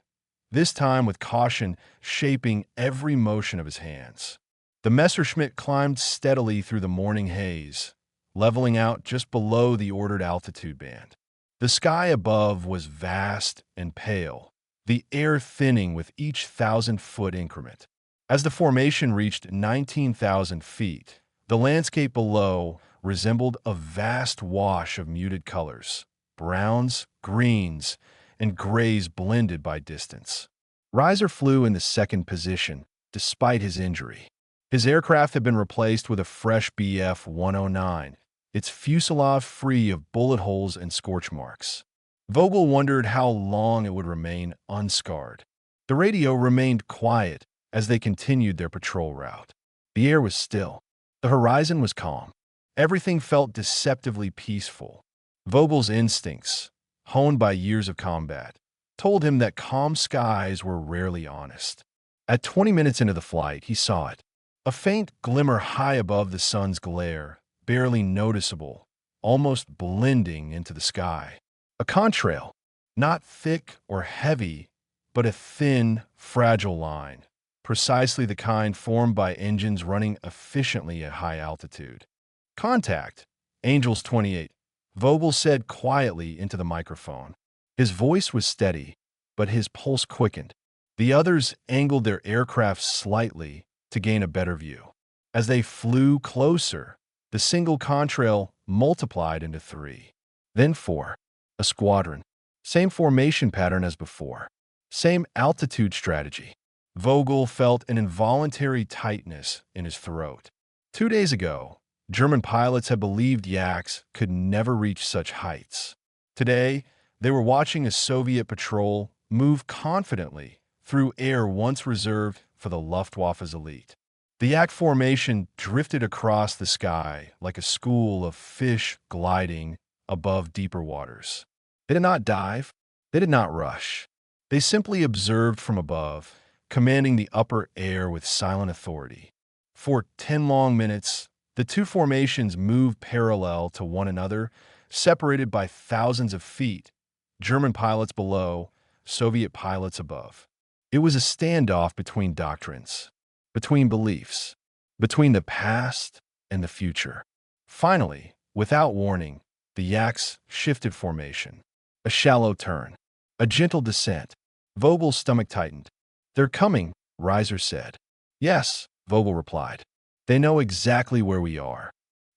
Speaker 1: this time with caution shaping every motion of his hands. The Messerschmitt climbed steadily through the morning haze, leveling out just below the ordered altitude band. The sky above was vast and pale, the air thinning with each 1,000-foot increment. As the formation reached 19,000 feet, the landscape below resembled a vast wash of muted colors: browns, greens, and grays blended by distance. Reiser flew in the second position, despite his injury. His aircraft had been replaced with a fresh Bf-109, its fuselage free of bullet holes and scorch marks. Vogel wondered how long it would remain unscarred. The radio remained quiet as they continued their patrol route. The air was still. The horizon was calm. Everything felt deceptively peaceful. Vogel's instincts, honed by years of combat, told him that calm skies were rarely honest. At 20 minutes into the flight, he saw it. A faint glimmer high above the sun's glare, barely noticeable, almost blending into the sky. A contrail, not thick or heavy, but a thin, fragile line, precisely the kind formed by engines running efficiently at high altitude. "Contact, Angels 28, Vogel said quietly into the microphone. His voice was steady, but his pulse quickened. The others angled their aircraft slightly to gain a better view. As they flew closer, the single contrail multiplied into 3, then 4. A squadron. Same formation pattern as before. Same altitude strategy. Vogel felt an involuntary tightness in his throat. 2 days ago, German pilots had believed yaks could never reach such heights. Today, they were watching a Soviet patrol move confidently through air once reserved for the Luftwaffe's elite. The yak formation drifted across the sky like a school of fish gliding above deeper waters. They did not dive. They did not rush. They simply observed from above, commanding the upper air with silent authority. For 10 long minutes, the two formations moved parallel to one another, separated by thousands of feet, German pilots below, Soviet pilots above. It was a standoff between doctrines, between beliefs, between the past and the future. Finally, without warning, the yaks shifted formation. A shallow turn, a gentle descent. Vogel's stomach tightened. "They're coming," Reiser said. "Yes," Vogel replied. "They know exactly where we are."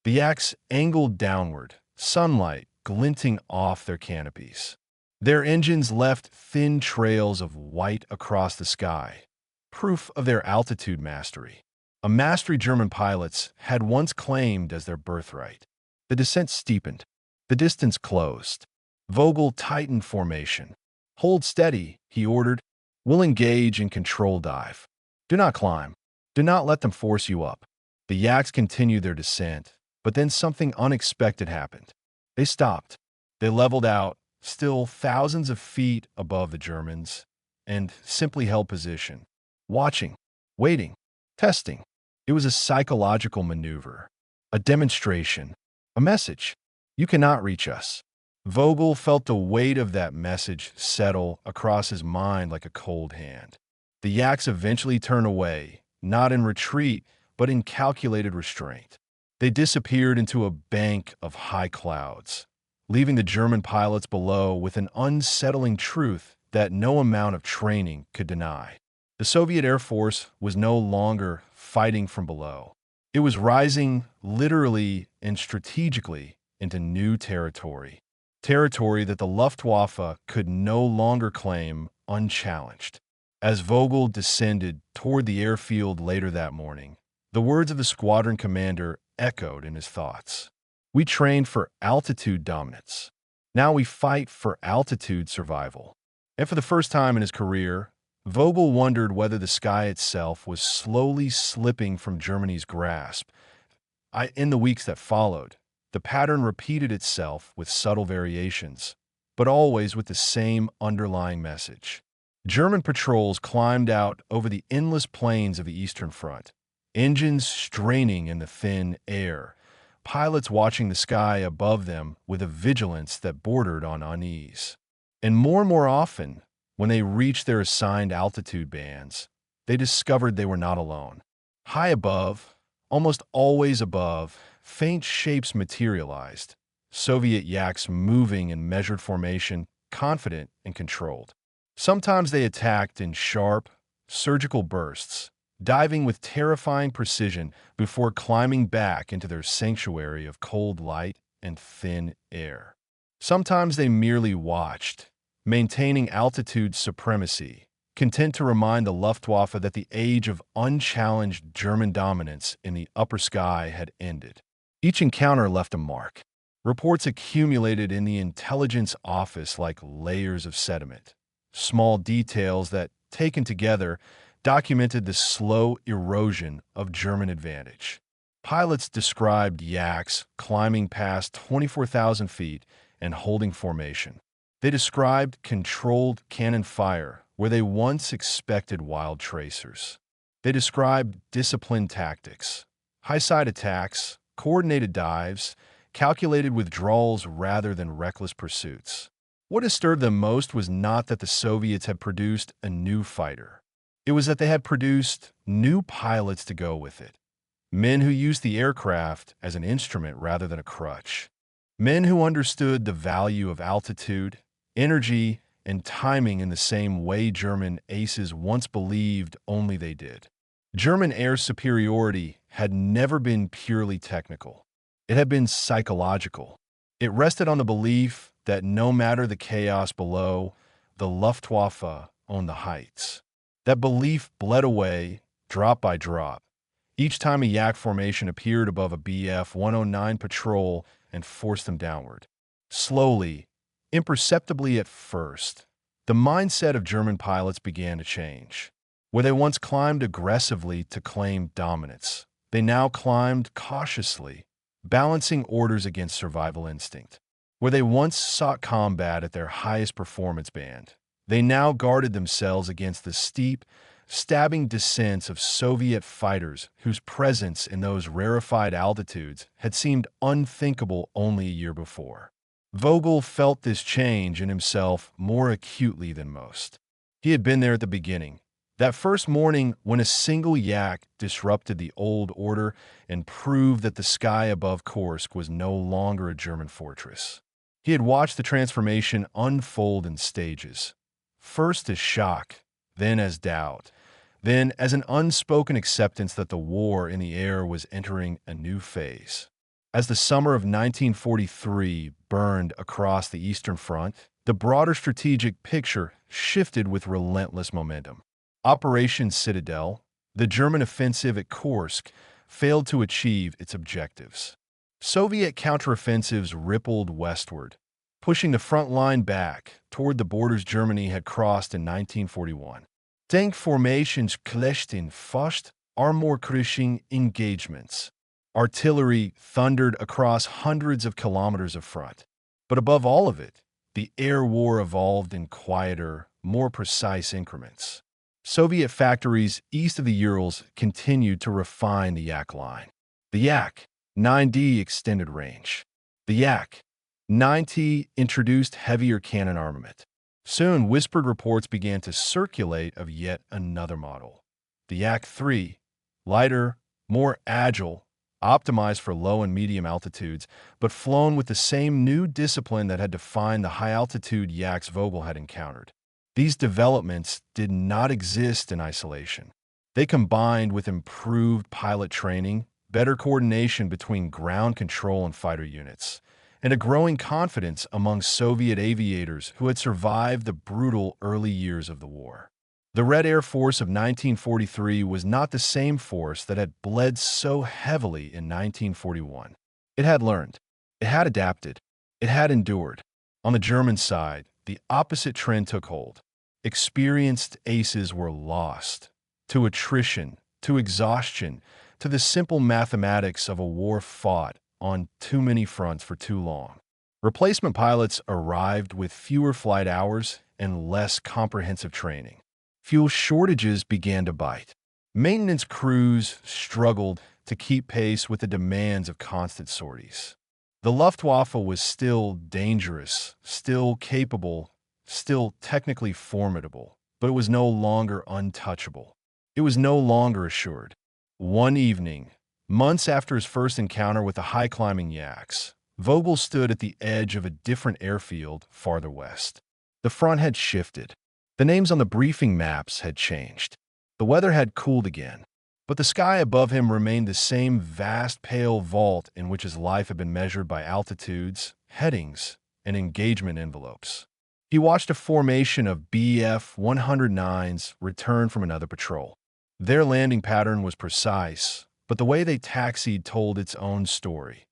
Speaker 1: The yaks angled downward, sunlight glinting off their canopies. Their engines left thin trails of white across the sky, proof of their altitude mastery, a mastery German pilots had once claimed as their birthright. The descent steepened. The distance closed. Vogel tightened formation. "Hold steady," he ordered. "We'll engage in control dive. Do not climb. Do not let them force you up." The yaks continued their descent, but then something unexpected happened. They stopped. They leveled out, still thousands of feet above the Germans, and simply held position, watching, waiting, testing. It was a psychological maneuver, a demonstration, a message. "You cannot reach us." Vogel felt the weight of that message settle across his mind like a cold hand. The yaks eventually turned away, not in retreat, but in calculated restraint. They disappeared into a bank of high clouds, leaving the German pilots below with an unsettling truth that no amount of training could deny. The Soviet Air Force was no longer fighting from below. It was rising literally and strategically into new territory. Territory that the Luftwaffe could no longer claim unchallenged. As Vogel descended toward the airfield later that morning, the words of the squadron commander echoed in his thoughts. "We trained for altitude dominance. Now we fight for altitude survival." And for the first time in his career, Vogel wondered whether the sky itself was slowly slipping from Germany's grasp. In the weeks that followed, the pattern repeated itself with subtle variations, but always with the same underlying message. German patrols climbed out over the endless plains of the Eastern Front, engines straining in the thin air, pilots watching the sky above them with a vigilance that bordered on unease. And more often, when they reached their assigned altitude bands, they discovered they were not alone. High above, almost always above, faint shapes materialized, Soviet yaks moving in measured formation, confident and controlled. Sometimes they attacked in sharp, surgical bursts, diving with terrifying precision before climbing back into their sanctuary of cold light and thin air. Sometimes they merely watched, maintaining altitude supremacy, content to remind the Luftwaffe that the age of unchallenged German dominance in the upper sky had ended. Each encounter left a mark. Reports accumulated in the intelligence office like layers of sediment. Small details that, taken together, documented the slow erosion of German advantage. Pilots described yaks climbing past 24,000 feet and holding formation. They described controlled cannon fire where they once expected wild tracers. They described disciplined tactics, high-side attacks, coordinated dives, calculated withdrawals rather than reckless pursuits. What disturbed them most was not that the Soviets had produced a new fighter. It was that they had produced new pilots to go with it. Men who used the aircraft as an instrument rather than a crutch. Men who understood the value of altitude, energy, and timing in the same way German aces once believed only they did. German air superiority had never been purely technical. It had been psychological. It rested on the belief that no matter the chaos below, the Luftwaffe owned the heights. That belief bled away, drop by drop, Each time a Yak formation appeared above a Bf-109 patrol and forced them downward. Slowly, imperceptibly at first, the mindset of German pilots began to change. Where they once climbed aggressively to claim dominance, they now climbed cautiously, balancing orders against survival instinct. Where they once sought combat at their highest performance band, they now guarded themselves against the steep, stabbing descents of Soviet fighters whose presence in those rarefied altitudes had seemed unthinkable only a year before. Vogel felt this change in himself more acutely than most. He had been there at the beginning, that first morning when a single Yak disrupted the old order and proved that the sky above Kursk was no longer a German fortress. He had watched the transformation unfold in stages, first as shock, then as doubt, then as an unspoken acceptance that the war in the air was entering a new phase. As the summer of 1943 burned across the Eastern Front, the broader strategic picture shifted with relentless momentum. Operation Citadel, the German offensive at Kursk, failed to achieve its objectives. Soviet counteroffensives rippled westward, pushing the front line back toward the borders Germany had crossed in 1941. Tank formations clashed in fast, armor-crushing engagements. Artillery thundered across hundreds of kilometers of front. But above all of it, the air war evolved in quieter, more precise increments. Soviet factories east of the Urals continued to refine the Yak line. The Yak 9D extended range. The Yak 9T introduced heavier cannon armament. Soon, whispered reports began to circulate of yet another model. The Yak 3, lighter, more agile, optimized for low and medium altitudes, but flown with the same new discipline that had defined the high-altitude Yaks Vogel had encountered. These developments did not exist in isolation. They combined with improved pilot training, better coordination between ground control and fighter units, and a growing confidence among Soviet aviators who had survived the brutal early years of the war. The Red Air Force of 1943 was not the same force that had bled so heavily in 1941. It had learned. It had adapted. It had endured. On the German side, the opposite trend took hold. Experienced aces were lost to attrition, to exhaustion, to the simple mathematics of a war fought on too many fronts for too long. Replacement pilots arrived with fewer flight hours and less comprehensive training. Fuel shortages began to bite. Maintenance crews struggled to keep pace with the demands of constant sorties. The Luftwaffe was still dangerous, still capable, still technically formidable, but it was no longer untouchable. It was no longer assured. One evening, months after his first encounter with the high-climbing Yaks, Vogel stood at the edge of a different airfield farther west. The front had shifted. The names on the briefing maps had changed. The weather had cooled again, but the sky above him remained the same vast pale vault in which his life had been measured by altitudes, headings, and engagement envelopes. He watched a formation of Bf-109s return from another patrol. Their landing pattern was precise, but the way they taxied told its own story.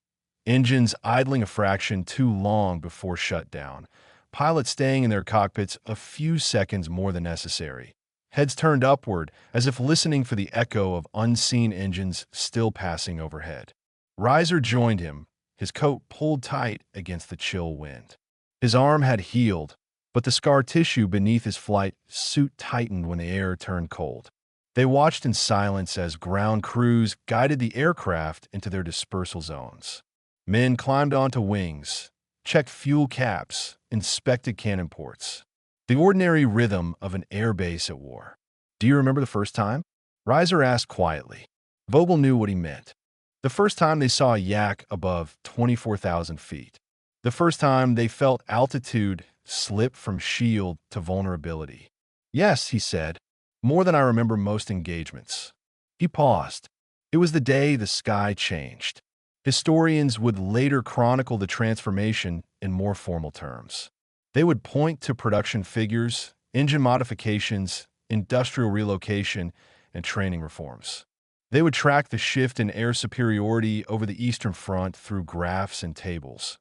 Speaker 1: Engines idling a fraction too long before shutdown, pilots staying in their cockpits a few seconds more than necessary, heads turned upward as if listening for the echo of unseen engines still passing overhead. Reiser joined him, his coat pulled tight against the chill wind. His arm had healed, but the scar tissue beneath his flight suit tightened when the air turned cold. They watched in silence as ground crews guided the aircraft into their dispersal zones. Men climbed onto wings, checked fuel caps, inspected cannon ports. The ordinary rhythm of an air base at war. "Do you remember the first time?" Reiser asked quietly. Vogel knew what he meant. The first time they saw a Yak above 24,000 feet. The first time they felt altitude slip from shield to vulnerability. "Yes," he said, "more than I remember most engagements." He paused. It was the day the sky changed. Historians would later chronicle the transformation in more formal terms. They would point to production figures, engine modifications, industrial relocation, and training reforms. They would track the shift in air superiority over the Eastern Front through graphs and tables.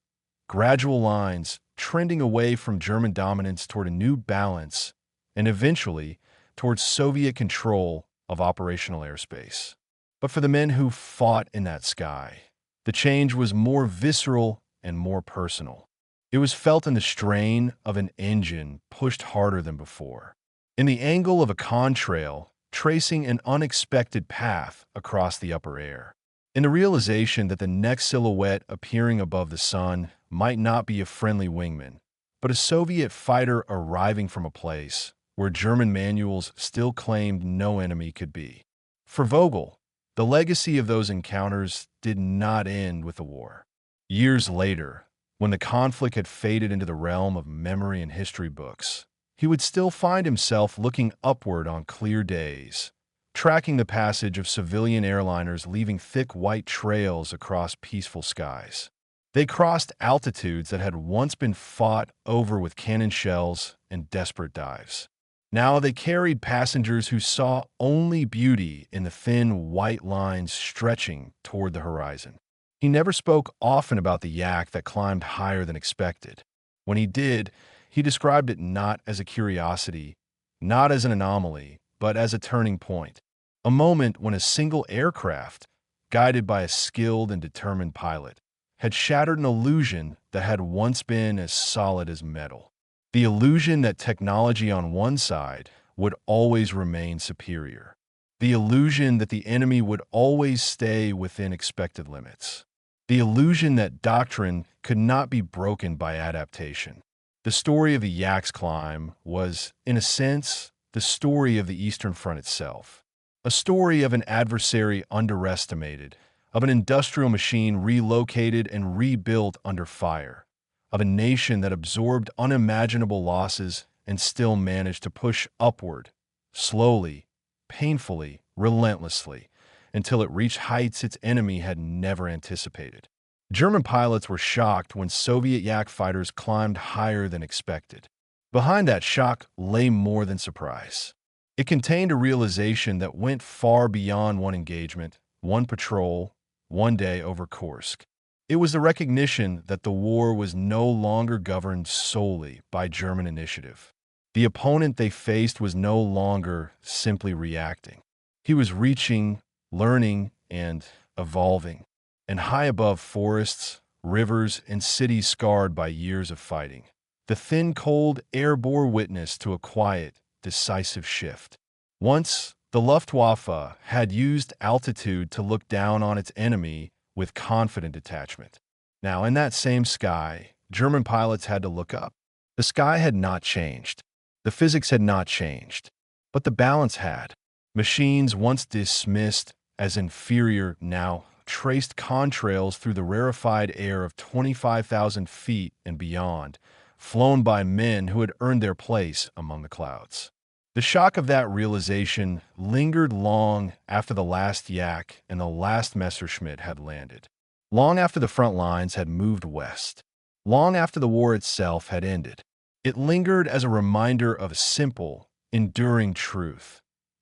Speaker 1: Gradual lines trending away from German dominance toward a new balance and eventually towards Soviet control of operational airspace. But for the men who fought in that sky, the change was more visceral and more personal. It was felt in the strain of an engine pushed harder than before, in the angle of a contrail tracing an unexpected path across the upper air, in the realization that the next silhouette appearing above the sun might not be a friendly wingman, but a Soviet fighter arriving from a place where German manuals still claimed no enemy could be. For Vogel, the legacy of those encounters did not end with the war. Years later, when the conflict had faded into the realm of memory and history books, he would still find himself looking upward on clear days, tracking the passage of civilian airliners leaving thick white trails across peaceful skies. They crossed altitudes that had once been fought over with cannon shells and desperate dives. Now they carried passengers who saw only beauty in the thin white lines stretching toward the horizon. He never spoke often about the yak that climbed higher than expected. When he did, he described it not as a curiosity, not as an anomaly, but as a turning point. A moment when a single aircraft, guided by a skilled and determined pilot, had shattered an illusion that had once been as solid as metal. The illusion that technology on one side would always remain superior. The illusion that the enemy would always stay within expected limits. The illusion that doctrine could not be broken by adaptation. The story of the Yak's climb was, in a sense, the story of the Eastern Front itself. A story of an adversary underestimated, of an industrial machine relocated and rebuilt under fire, of a nation that absorbed unimaginable losses and still managed to push upward, slowly, painfully, relentlessly, until it reached heights its enemy had never anticipated. German pilots were shocked when Soviet Yak fighters climbed higher than expected. Behind that shock lay more than surprise. It contained a realization that went far beyond one engagement, one patrol, one day over Kursk. It was the recognition that the war was no longer governed solely by German initiative. The opponent they faced was no longer simply reacting. He was reaching, learning, and evolving. And high above forests, rivers, and cities scarred by years of fighting, the thin, cold air bore witness to a quiet, decisive shift. Once, the Luftwaffe had used altitude to look down on its enemy with confident detachment. Now, in that same sky, German pilots had to look up. The sky had not changed. The physics had not changed. But the balance had. Machines once dismissed as inferior now traced contrails through the rarefied air of 25,000 feet and beyond, flown by men who had earned their place among the clouds. The shock of that realization lingered long after the last Yak and the last Messerschmitt had landed, long after the front lines had moved west, long after the war itself had ended. It lingered as a reminder of a simple, enduring truth.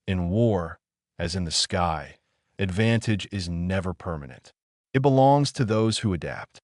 Speaker 1: In war, as in the sky, advantage is never permanent. It belongs to those who adapt.